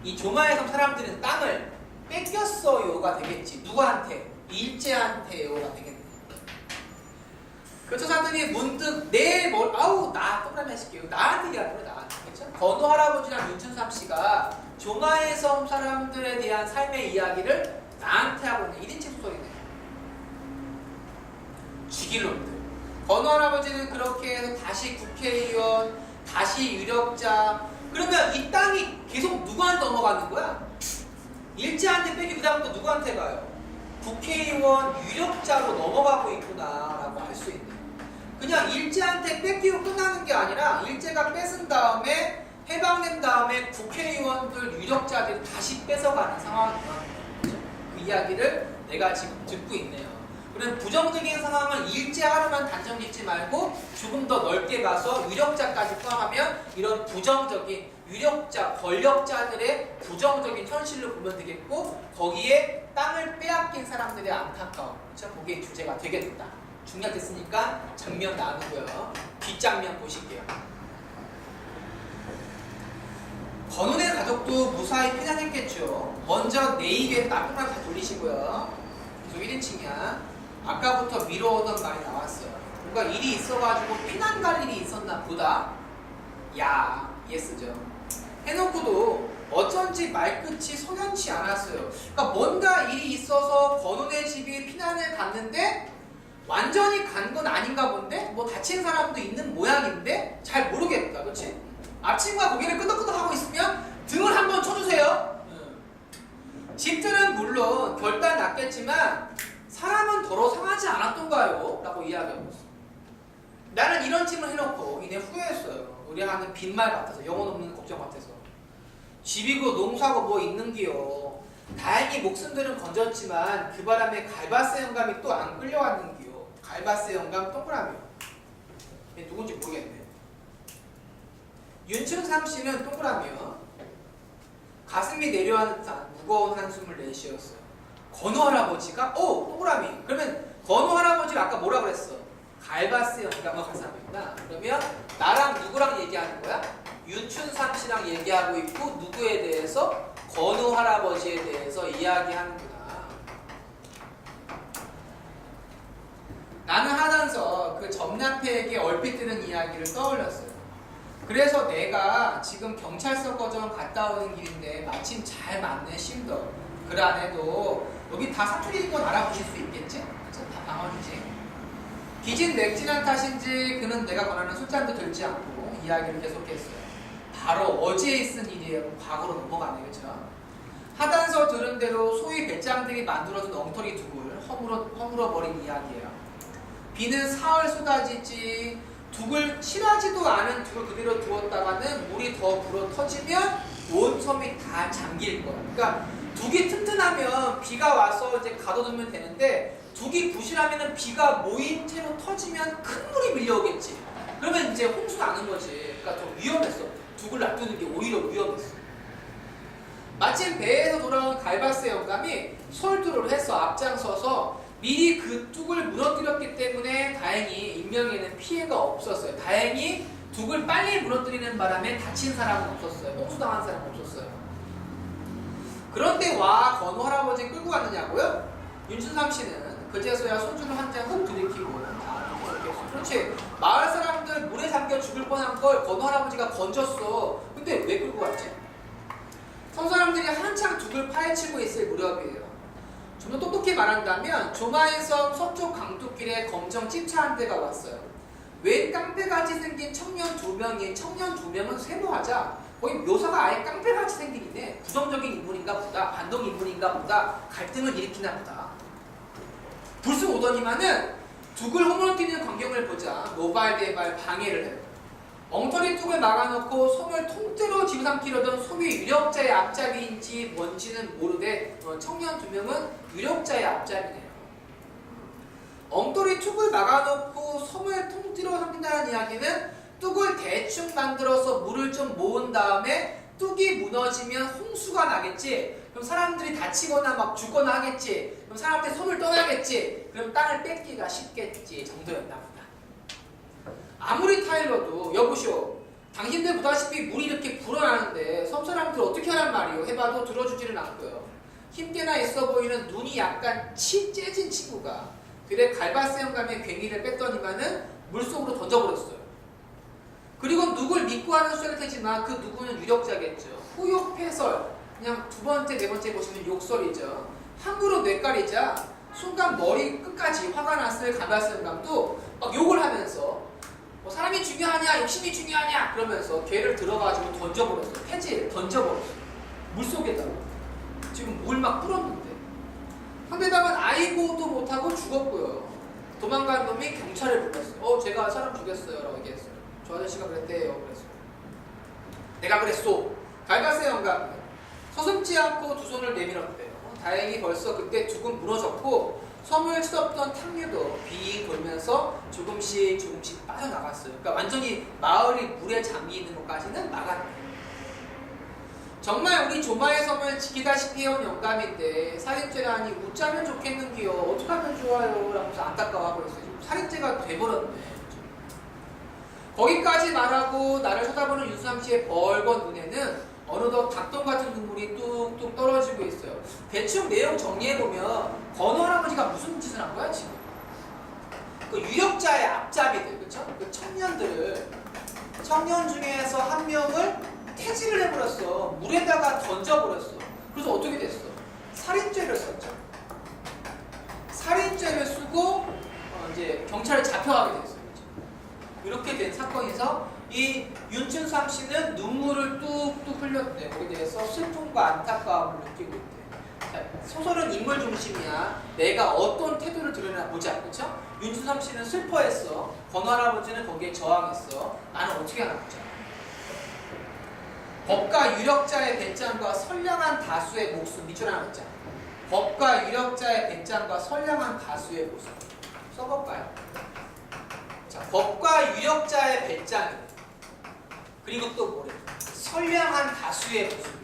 이 조마의 섬 사람들은 땅을 뺏겼어요가 되겠지. 누구한테? 일제한테요가 되겠네. 그 조사들이 문득 나 동그라미 하실게요. 나한테 얘기할 거예요. 나한테. 그렇죠? 건우 할아버지랑 윤춘삼 씨가 조마의 섬 사람들에 대한 삶의 이야기를 나한테 하고 있는 1인칭 소설이네. 쥐길놈들. 건우 할아버지는 그렇게 해서 다시 국회의원, 다시 유력자. 그러면 이 땅이 계속 누구한테 넘어가는 거야? 일제한테 뺏기고 그다음부터 누구한테 가요? 국회의원, 유력자로 넘어가고 있구나라고 알 수 있네. 그냥 일제한테 뺏기고 끝나는 게 아니라 일제가 뺏은 다음에 해방된 다음에 국회의원들, 유력자들이 다시 뺏어가는 상황이야. 그 이야기를 내가 지금 듣고 있네요. 그런 부정적인 상황을 일제하루만 단정 짓지 말고 조금 더 넓게 가서 유력자까지 포함하면 이런 부정적인 유력자, 권력자들의 부정적인 현실로 보면 되겠고 거기에 땅을 빼앗긴 사람들의 안타까움, 그렇죠? 그게 주제가 되겠다. 중요했으니까 장면 나누고요. 뒷장면 보실게요. 건운의 가족도 무사히 피난했겠죠. 먼저 네입에 땅콩을 다 돌리시고요. 계속 1인칭이야. 아까부터 미뤄오던 말이 나왔어요. 뭔가 일이 있어가지고 피난 갈 일이 있었나 보다. 야, 예스죠. 해놓고도 어쩐지 말끝이 석연치 않았어요. 그러니까 뭔가 일이 있어서 건운의 집이 피난을 갔는데 완전히 간 건 아닌가 본데 뭐 다친 사람도 있는 모양인데 잘 모르겠다. 그렇지? 아침과 고개를 끄덕끄덕하고 있으면 등을 한번 쳐주세요. 집들은 물론 결단 났겠지만 사람은 더러 상하지 않았던가요? 라고 이야기하고 있어요. 나는 이런 질문을 해놓고 이내 후회했어요. 우리가 하는 빈말 같아서, 영혼 없는 걱정 같아서. 집이고 농사고 뭐 있는기요. 다행히 목숨들은 건졌지만 그 바람에 갈바세 영감이 또 안 끌려왔는기요. 갈바세 영감 동그라미요. 얘 누군지 모르겠네. 윤춘삼 씨는 동그라미요. 가슴이 내려앉는 듯한 무거운 한숨을 내쉬었어요. 건우 할아버지가? 동그라미. 그러면 건우 할아버지가 아까 뭐라 그랬어? 갈바스 영감과 가사입니다. 그러면 나랑 누구랑 얘기하는 거야? 윤춘삼 씨랑 얘기하고 있고 누구에 대해서? 건우 할아버지에 대해서 이야기하는구나. 나는 하면서 그 전남편에게 얼핏 들은 이야기를 떠올렸어요. 그래서 내가 지금 경찰서 거점 갔다 오는 길인데 마침 잘 맞네 심도. 그 안에도 여기 다 사투리인 건 알아보실 수 있겠지? 다 방어주지. 기진 맥진한 탓인지 그는 내가 권하는 술잔도 들지 않고 이야기를 계속했어요. 바로 어제 있은 일이에요. 과거로 넘어가네, 그쵸? 하단서 들은 대로 소위 배짱들이 만들어둔 엉터리 두굴 허물어버린 이야기예요. 비는 사흘 쏟아지지 둑을 칠하지도 않은 둑을 그대로 두었다가는 물이 더 불어 터지면 온 섬이 다 잠길 거야. 그러니까 둑이 튼튼하면 비가 와서 이제 가둬두면 되는데 둑이 부실하면 비가 모인 채로 터지면 큰 물이 밀려오겠지. 그러면 이제 홍수가 나는 거지. 그러니까 더 위험했어. 둑을 놔두는 게 오히려 위험했어. 마침 배에서 돌아온 갈바스 영감이 설두를 해서 앞장서서 미리 그 둑을 무너뜨렸기 때문에 다행히 인명에는 피해가 없었어요. 다행히 둑을 빨리 무너뜨리는 바람에 다친 사람은 없었어요. 홍수당한 사람은 없었어요. 그런데 와 건우 할아버지 끌고 갔느냐고요? 윤춘삼 씨는 그제서야 손주를 한 장 훅 들이키고 그렇지. 마을 사람들 물에 잠겨 죽을 뻔한 걸 건우 할아버지가 건졌어. 근데 왜 끌고 갔지? 성 사람들이 한창 둑을 파헤치고 있을 무렵이에요. 좀 더 똑똑히 말한다면 조마에섬 서쪽 강둑길에 검정 찝차 한 대가 왔어요. 웬 깡패같이 생긴 청년 두 명은 세모하자 거의 묘사가 아예 깡패같이 생긴 이네. 부정적인 인물인가 보다, 반동 인물인가 보다, 갈등을 일으키나 보다. 불쑥 오더니만은 둑을 허물어뜨리는 광경을 보자 노발대발 방해를 해요. 엉터리 뚝을 막아놓고 섬을 통째로 집어삼키려던 소위 유력자의 앞잡이인지 뭔지는 모르되 청년 두 명은 유력자의 앞잡이네요. 엉터리 뚝을 막아놓고 섬을 통째로 삼킨다는 이야기는 뚝을 대충 만들어서 물을 좀 모은 다음에 뚝이 무너지면 홍수가 나겠지. 그럼 사람들이 다치거나 막 죽거나 하겠지. 그럼 사람들이 섬을 떠나겠지. 그럼 땅을 뺏기가 쉽겠지 정도였나 보다. 아무리 타일러도 여보시오 당신들 보다시피 물이 이렇게 불어나는데 섬 사람들 어떻게 하란 말이오 해봐도 들어주지는 않고요. 힘께나 있어 보이는 눈이 약간 째진 친구가 그래 갈바스 영감의 괭이를 뺐더니만은 물속으로 던져버렸어요. 그리고 누굴 믿고 하는 수를 테지만 그 누구는 유력자겠죠. 후욕패설 그냥 두 번째 네 번째 보시면 욕설이죠. 함부로 뇌까리자 순간 머리 끝까지 화가 났을 갈바스 영감도 막 욕을 하면서 사람이 중요하냐 욕심이 중요하냐 그러면서 걔를 들어가지고 던져버렸어요. 폐지에 던져버렸어요. 물속에다가 지금 물 막 불었는데 상대방은 아이고도 못하고 죽었고요. 도망간 놈이 경찰을 불렀어요. 제가 사람 죽였어요 라고 얘기했어요. 저 아저씨가 그랬대요. 그랬어요. 내가 그랬소. 갈바스 영감 서슴지 않고 두 손을 내밀었대요. 다행히 벌써 그때 둑은 무너졌고 섬을 치덮던 탕류도 빙 돌면서 조금씩 빠져나갔어요. 그러니까 완전히 마을이 물에 잠기 있는 것까지는 막았네요. 정말 우리 조마의 섬을 지키다시피 해온 영감인데 살인죄라니 웃자면 좋겠는기요. 어떻게 하면 좋아요? 라면서 안타까워하고 있어요. 살인죄가 돼버렸네. 거기까지 말하고 나를 쳐다보는 윤수삼 씨의 벌건 눈에는 어느덧 닭똥 같은 눈물이 뚝뚝 떨어지고 있어요. 대충 내용 정리해보면 건우 할아버지가 무슨 짓을 한 거야 지금? 그 유력자의 앞잡이들, 그쵸? 그 청년 중에서 한 명을 퇴직을 해버렸어. 물에다가 던져버렸어. 그래서 어떻게 됐어? 살인죄를 썼죠. 살인죄를 쓰고 이제 경찰에 잡혀가게 됐어요. 이렇게 된 사건에서 이 윤춘삼 씨는 눈물을 뚝뚝 흘렸대. 거기에 대해서 슬픔과 안타까움을 느끼고 있대. 자, 소설은 인물 중심이야. 내가 어떤 태도를 드러내나 보자. 그쵸? 윤춘삼 씨는 슬퍼했어. 건우 할아버지는 거기에 저항했어. 나는 어떻게 하나 보자. 법과 유력자의 배짱과 선량한 다수의 목숨. 밑줄 하나 넣자. 법과 유력자의 배짱과 선량한 다수의 목숨. 써볼까요? 자, 법과 유력자의 배짱. 그리고 또 뭐래? 선량한 다수의 모습.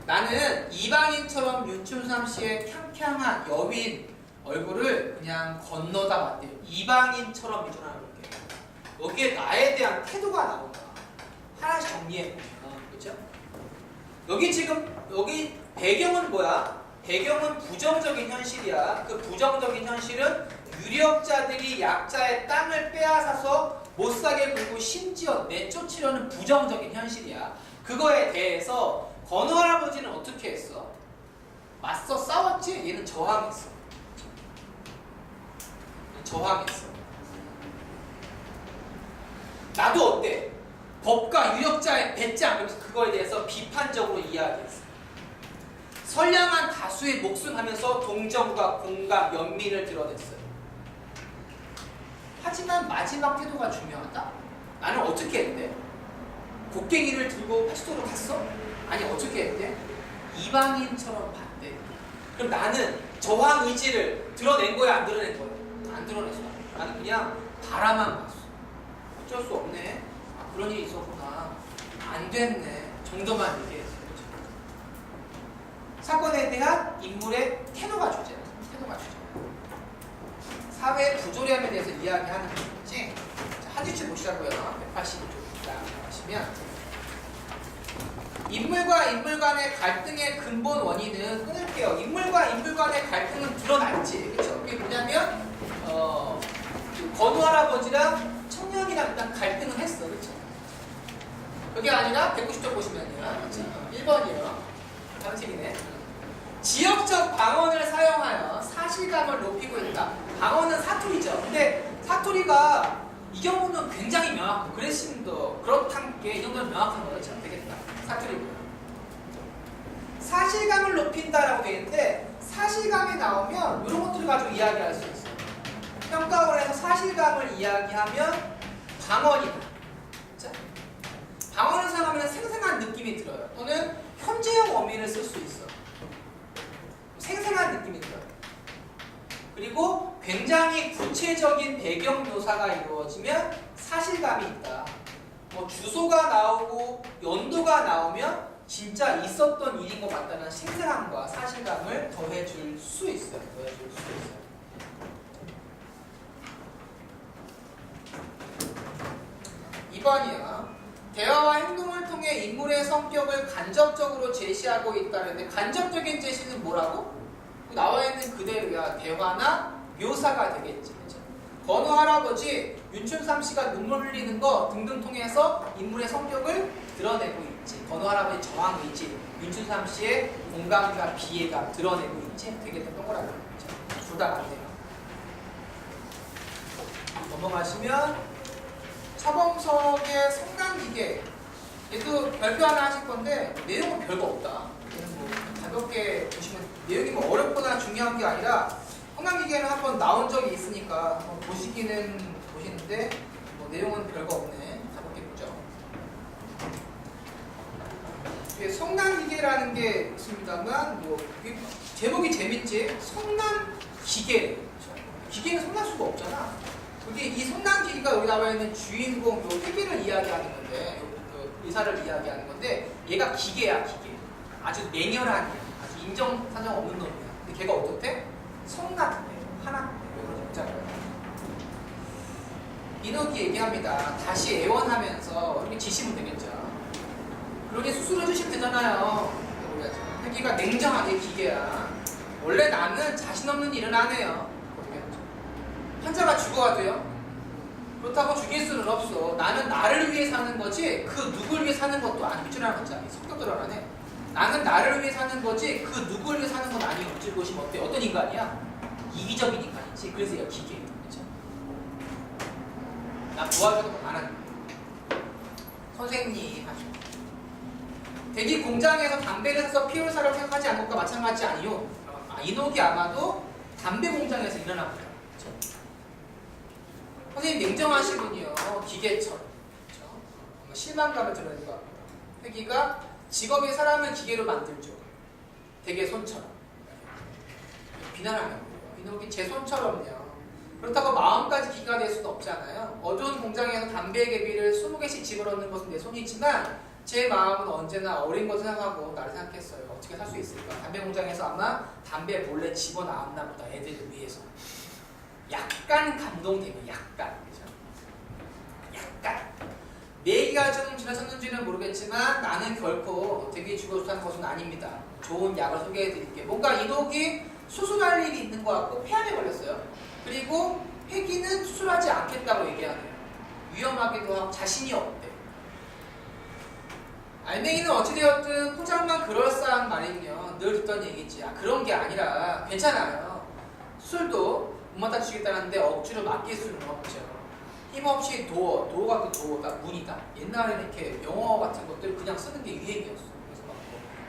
나는 이방인처럼 윤춘삼 씨의 캉캉한 여윈 얼굴을 그냥 건너다 봤대요. 이방인처럼 미전하는 게. 여기에 나에 대한 태도가 나온다. 하나씩 정리해보면. 그렇죠? 여기 배경은 뭐야? 배경은 부정적인 현실이야. 그 부정적인 현실은 유력자들이 약자의 땅을 빼앗아서 못사게 굴고 심지어 내쫓으려는 부정적인 현실이야. 그거에 대해서 건우 할아버지는 어떻게 했어? 맞서 싸웠지? 얘는 저항했어. 저항했어. 나도 어때? 법과 유력자의 배짱. 그래서 그거에 대해서 비판적으로 이야기했어. 선량한 다수의 목숨 하면서 동정과 공감, 연민을 드러냈어요. 하지만 마지막 태도가 중요하다? 나는 어떻게 했대? 곡괭이를 들고 파수도로 갔어? 아니 어떻게 했대? 이방인처럼 봤대. 그럼 나는 저항 의지를 드러낸 거야 안 드러낸 거야? 안 드러냈어. 나는 그냥 바라만 봤어. 어쩔 수 없네. 아, 그런 일이 있었구나. 안 됐네. 정도만 얘기했어. 사건에 대한 인물의 태도가 주제야. 태도가 주제. 사회 부조리함에 대해서 이야기하는 거지. 한 줄씩 보시라고요. 182쪽 하시면 인물과 인물 간의 갈등의 근본 원인은 끊을게요. 인물과 인물 간의 갈등은 드러났지. 그렇죠? 그게 뭐냐면 건우 할아버지랑 청년이랑 일단 갈등을 했어. 그렇죠? 그게 아니라 190쪽 보시면요. 그렇죠? 1번이요. 다른 책이네. 지역적 방언을 사용하여 사실감을 높이고 있다. 방언은 사투리죠. 근데 사투리가 이 경우는 굉장히 명확하고 그레심도 그렇단 게 이 정도는 명확한 거죠. 되겠다. 사투리고요. 사실감을 높인다라고 되어 있는데 사실감이 나오면 이런 것들을 가지고 이야기할 수 있어요. 평가원에서 사실감을 이야기하면 방언이다. 자, 방언을 사용하면 생생한 느낌이 들어요. 또는 현재형 어미를 쓸 수 있어. 생생한 느낌이 들어요. 그리고 굉장히 구체적인 배경 묘사가 이루어지면 사실감이 있다. 뭐 주소가 나오고 연도가 나오면 진짜 있었던 일인 것 같다는 생생함과 사실감을 더해줄 수 있어요. 더해줄 수 있어요. 이번이요. 대화와 행동을 통해 인물의 성격을 간접적으로 제시하고 있다는데 간접적인 제시는 뭐라고? 나와 있는 그대로야. 대화나 묘사가 되겠지. 그렇죠? 건우 할아버지, 윤춘삼 씨가 눈물 흘리는 거 등등 통해서 인물의 성격을 드러내고 있지. 건우 할아버지 저항 의지, 윤춘삼 씨의 공감과 비애가 드러내고 있지. 되게 동그랗게. 그렇죠? 둘 다 맞네요. 넘어가시면 차범석의 성당기계. 얘도 별표 하나 하실 건데 내용은 별거 없다. 뭐 가볍게 보시면 내용이 뭐 어렵거나 중요한 게 아니라 성당기계는 한번 나온 적이 있으니까 한번 보시기는 보시는데 뭐 내용은 별거 없네. 가볍게 보죠. 성당기계라는 게 있습니다만 뭐 제목이 재밌지? 성난 기계. 기계는 성날 수가 없잖아. 근데 이 성난 기계가 여기 나와 있는 주인공 요 회계를 이야기하는 건데, 그 의사를 이야기하는 건데, 얘가 기계야, 기계. 아주 맹렬한, 아주 인정사정 없는 놈이야. 근데 걔가 어떻대? 성났대, 화났대. 이런 입장이야. 이노기 얘기합니다. 다시 애원하면서 이렇게 지시면 되겠죠. 그러게 수술해 주시면 되잖아요. 회기가 냉정하게 기계야. 원래 나는 자신 없는 일은 안 해요. 환자가 죽어가도요. 그렇다고 죽일 수는 없어. 나는 나를 위해 사는 거지 그 누굴 위해 사는 것도 아니라는 거지. 속도 들어가네. 나는 나를 위해 사는 거지 그 누굴 위해 사는 건 아니에요. 어찌 보시면 어때? 어떤 인간이야? 이기적인 인간이지. 그래서 얘가 기계. 그렇죠? 나 도와주는 거 안 하는 거야. 선생님 하죠. 대기 공장에서 담배를 사서 피울사라고 생각하지 않는 것과 마찬가지 아니요. 이녹이 아마도 담배 공장에서 일어나 보다. 그렇죠? 선생님 냉정하신 분이요. 기계처럼. 그렇죠? 실망감을 드러내는 것 같아요. 회기가 직업의 사람을 기계로 만들죠. 되게 손처럼. 비난하는 거예요. 이녹이 제 손처럼요. 그렇다고 마음까지 기계가 될 수는 없잖아요. 어두운 공장에서 담배 개비를 20개씩 집어넣는 것은 내 손이지만 제 마음은 언제나 어린 것을 생각하고 나를 생각했어요. 어떻게 살 수 있을까? 담배 공장에서 아마 담배 몰래 집어나왔나 보다. 애들을 위해서. 약간 감동되면 약간. 그죠? 약간. 내기가 좀 지나쳤는지는 모르겠지만 나는 결코 되게 죽어 좋다는 것은 아닙니다. 좋은 약을 소개해드릴게요. 뭔가 이녹이 수술할 일이 있는 것 같고 폐암에 걸렸어요. 그리고 회기는 수술하지 않겠다고 얘기하네요. 위험하기도 하고 자신이 없대. 알맹이는 어찌되었든 포장만 그럴싸한 말이군요. 늘 듣던 얘기지. 그런 게 아니라 괜찮아요. 수술도 못마다 주겠다는데 억지로 맡길 수는 없죠. 힘없이 도어가 그 도어가 문이다. 옛날에는 이렇게 영어 같은 것들 그냥 쓰는 게 유행이었어. 그래서 막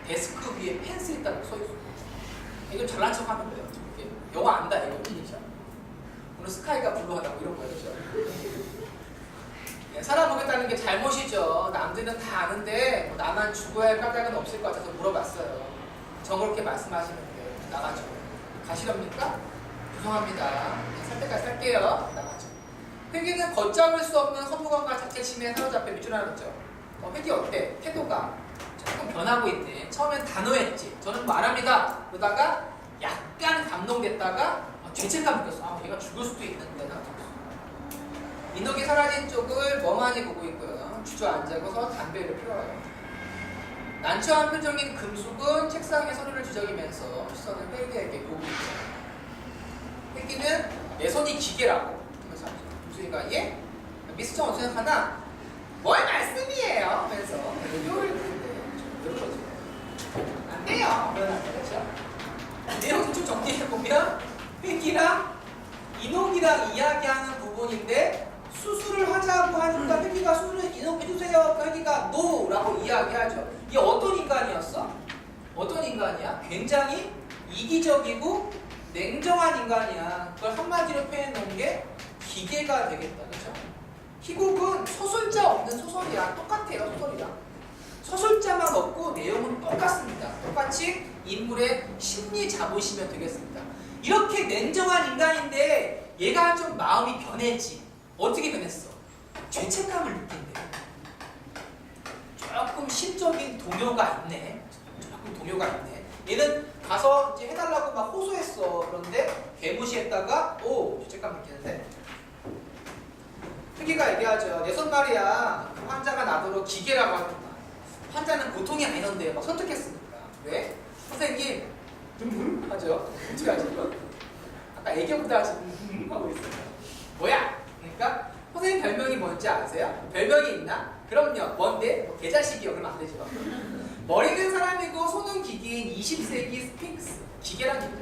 데스크 위에 펜슬 있다고 써있어. 이거 잘난 척 하는 거예요. 이렇게 영어 안다 이거. 오늘 스카이가 블루하다고 이런 거였죠. 살아보겠다는 게 잘못이죠. 남들은 다 아는데 뭐 나만 죽어야 할 까닭은 없을 것 같아서 물어봤어요. 저 그렇게 말씀하시는데 나가죠. 가시렵니까? 죄송합니다. 살 때까지 살게요. 나가죠. 회계는 걷잡을 수 없는 허무감과 자책심에 사로잡혀 미쳐나갔죠. 회계 어때? 태도가 조금 변하고 있네. 처음엔 단호했지. 저는 말합니다. 그러다가 약간 감동됐다가 죄책감 느꼈어. 얘가 죽을 수도 있는데 나. 이녹이 사라진 쪽을 멍하니 보고 있고요. 주저앉아서 담배를 피워요. 난처한 표정인 금숙은 책상에 서류를 뒤적이면서 시선을 회기에게 보고 있죠. 회기는 내 손이 기계라고 하면서 금숙이가 예? 미스터 원수 생각하나? 뭘 말씀이에요? 하면서 요를 부른대요. 안 돼요. 그건 안 되겠죠? 내용 좀 정리해보면 회기랑 이녹이랑 이야기하는 부분인데 수술을 하자고 하니까 회기가 수술을 이녹해주세요. 회기가 NO! 라고 이야기하죠. 이게 어떤 인간이었어? 어떤 인간이야? 굉장히 이기적이고 냉정한 인간이야. 그걸 한마디로 표현해놓은 게 기계가 되겠다. 그렇죠? 희곡은 소설자 없는 소설이야. 똑같아요. 소설이랑. 소설자만 없고 내용은 똑같습니다. 똑같이 인물의 심리 잡으시면 되겠습니다. 이렇게 냉정한 인간인데 얘가 좀 마음이 변했지. 어떻게 변했어? 죄책감을 느낀대. 조금 심적인 동요가 있네. 조금 동요가 있네. 얘는 가서 이제 해달라고 막 호소했어. 그런데 개무시했다가 죄책감 느끼는데. 회계가 얘기하죠. 내 손 말이야. 환자가 나도록 기계라고 합니다. 환자는 고통이 아니던데 막 선택했으니까. 왜? 선생님 하죠. 어떻게 하죠? 이거? 아까 애교보다 지금 하고 있어요. 뭐야? 그러니까 선생님 별명이 뭔지 아세요? 별명이 있나? 그럼요. 뭔데? 뭐 개자식이요. 그러면 안 되죠. 머리는 사람이고 손은 기계인 20세기 스핑크스. 기계란 얘기죠.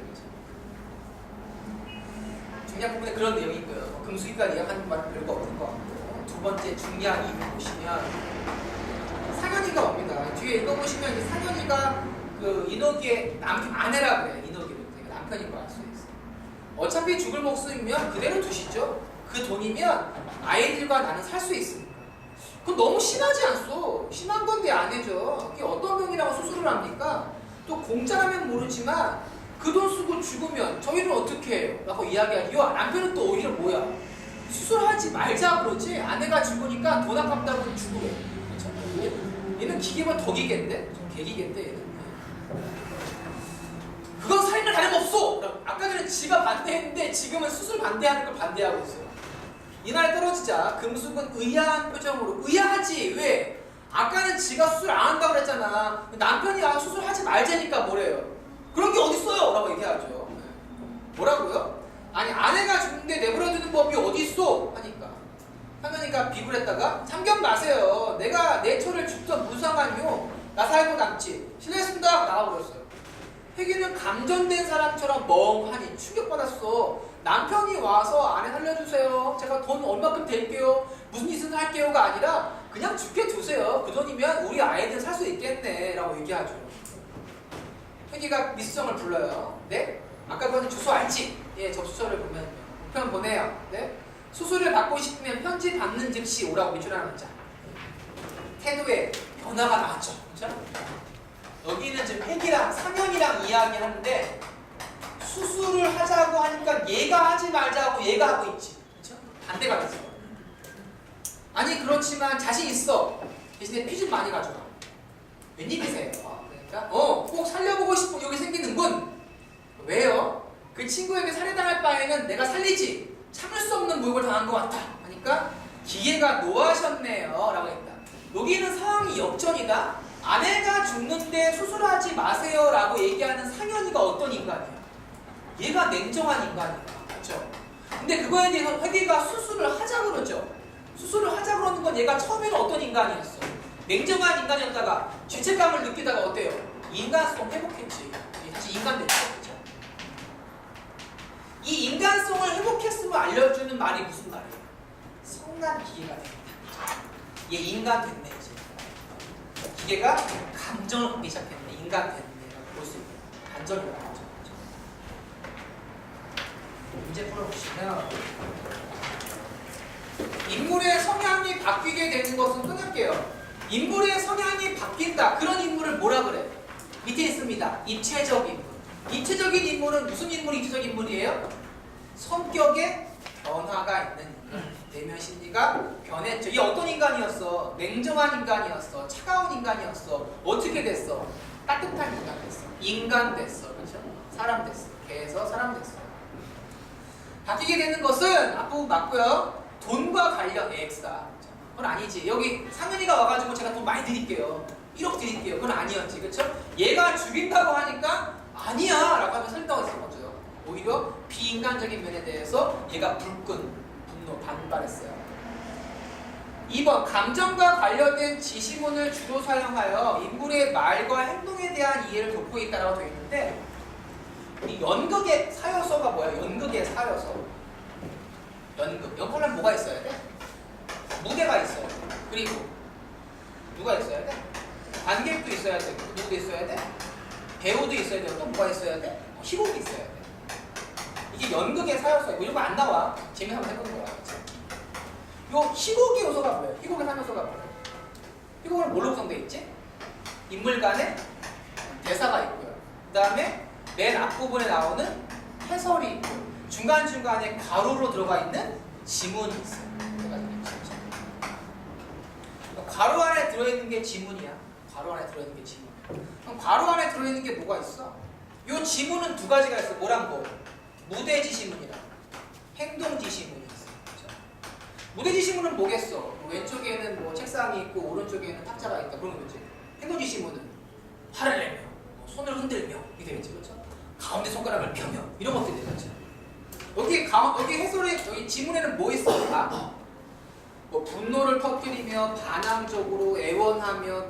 중요한 부분에 그런 내용이 있고요. 금수기가 이야기하는 말은 별거 없는 것 같고 두 번째 중요한 이유 보시면 상현이가 옵니다. 뒤에 읽어보시면 이제 상현이가 그 이녹이의 아내라 그래요. 이녹이를 남편인 걸 알 수 있어요. 어차피 죽을 목숨이면 그대로 두시죠. 그 돈이면 아이들과 나는 살 수 있습니다. 그건 너무 심하지 않소? 심한 건데 안 해줘. 그게 어떤 병이라고 수술을 합니까? 또 공짜라면 모르지만 그 그 돈 쓰고 죽으면 저희는 어떻게 해요? 라고 이야기하죠. 남편은 또 오히려 뭐야? 수술하지 말자 그러지. 아내가 죽으니까 돈 아깝다고 죽으래. 그렇죠? 얘는 기계면 더 기계인데? 좀 개기계인데 얘는. 그건 살인을 다름없어! 아까 전에 지가 반대했는데 지금은 수술 반대하는 걸 반대하고 있어요. 이날 떨어지자 금숙은 의아한 표정으로 의아하지 왜? 아까는 지가 수술 안 한다고 그랬잖아. 남편이 수술하지 말자니까 뭐래요? 그런 게 어딨어요? 라고 얘기하죠. 뭐라고요? 아니 아내가 죽는데 내버려두는 법이 어딨어? 하니까 상현이가 비굴 했다가 참견 마세요. 내가 내 처를 죽던 무슨 상관이요? 나 살고 남지. 실례했습니다. 나가버렸어요. 혜기는 감전된 사람처럼 멍하니 충격받았어. 남편이 와서 아내 살려주세요. 제가 돈 얼마큼 댈게요. 무슨 짓은 할게요가 아니라 그냥 죽게 두세요. 그 돈이면 우리 아이들 살 수 있겠네. 라고 얘기하죠. 혜기가 미수정을 불러요. 네? 아까 보는 주소 알지? 예, 접수처를 보면 우편 보내요. 네? 수술을 받고 싶으면 편지 받는 즉시 오라고 미출하는 자. 태도에 변화가 나왔죠. 그렇죠? 여기는 지금 혜기랑 상현이랑 이야기하는데 수술을 하자고 하니까 얘가 하지 말자고 얘가 하고 있지. 그렇죠? 반대가 됐어. 아니 그렇지만 자신 있어. 대신에 피 좀 많이 가져가. 웬일이세요? 그러니까 꼭 살려보고 싶은 여기 생기는군. 왜요? 그 친구에게 살해당할 바에는 내가 살리지. 참을 수 없는 모욕을 당한 것 같아. 하니까 기계가 노하셨네요. 라고 했다. 여기는 상황이 역전이다. 아내가 죽는데 수술하지 마세요 라고 얘기하는 상현이가 어떤 인간이야? 얘가 냉정한 인간이야. 그렇죠? 근데 그거에 대해서 회계가 수술을 하자 그러죠. 수술을 하자 그러는 건 얘가 처음에는 어떤 인간이었어? 냉정한 인간이었다가 죄책감을 느끼다가 어때요? 인간성 회복했지. 다시 인간 됐죠. 그렇죠? 이 인간성을 회복했음을 알려주는 말이 무슨 말이에요? 성난 기계가 됐다. 얘 인간 됐네 이제. 기계가 감정을 갖기 시작했네. 인간 됐네. 볼 수 있는 반전이라고 하죠. 문제 풀어보시면 인물의 성향이 바뀌게 되는 것은 끊을게요. 인물의 성향이 바뀐다. 그런 인물을 뭐라 그래? 밑에 있습니다. 입체적 인물. 입체적인 인물은 무슨 인물이 입체적 인물이에요? 성격에 변화가 있는 인물. 내면 심리가 변했죠. 이 어떤 인간이었어? 냉정한 인간이었어. 차가운 인간이었어. 어떻게 됐어? 따뜻한 인간 됐어. 인간 됐어. 그렇죠? 사람 됐어. 개에서 사람 됐어. 바뀌게 되는 것은 앞부분 맞고요. 돈과 관련 X다. 그건 아니지. 여기 상현이가 와가지고 제가 돈 많이 드릴게요. 1억 드릴게요. 그건 아니었지. 그렇죠? 얘가 죽인다고 하니까 아니야 라고 하면 설득하고 있었던 거죠. 오히려 비인간적인 면에 대해서 얘가 불끈 분노 반발했어요. 2번 감정과 관련된 지시문을 주로 사용하여 인물의 말과 행동에 대한 이해를 돕고 있다고 되어 있는데 이 연극의 사요서가 뭐야? 연극의 사요서. 연극. 연극하려면 뭐가 있어야 돼? 무대가 있어야 돼. 그리고 누가 있어야 돼? 관객도 있어야 돼. 누구도 있어야 돼? 배우도 있어야 돼. 또 뭐가 있어야 돼? 희곡이 있어야 돼. 이게 연극의 사요서야. 이런 거 안 나와. 재미삼아 해보는 거야. 요 희곡의 요소가 뭐예요? 희곡의 사요서가 뭐예요? 희곡은 뭘로 구성되어 있지? 인물 간에 대사가 있고요. 그 다음에 맨 앞부분에 나오는 해설이 있고 중간중간에 가로로 들어가 있는 지문이 있어요. 가로 안에 들어있는 게 지문이야. 가로 안에 들어있는 게 지문. 그럼 가로 안에 들어있는 게 뭐가 있어? 요 지문은 두 가지가 있어. 뭐랑 뭐? 무대 지시문이랑 행동 지시문이 있어. 그렇죠? 무대 지시문은 뭐겠어? 왼쪽에는 뭐 책상이 있고 오른쪽에는 탁자가 있다. 그런 거지. 행동 지시문은 화를 내며, 손을 흔들며 이게 되겠지. 그렇죠? 가운데 손가락을 펴며 이런 것들이 되겠죠. 여기 해설에 여기 지문에는 뭐 있어? 뭐 분노를 터뜨리며 반항적으로 애원하며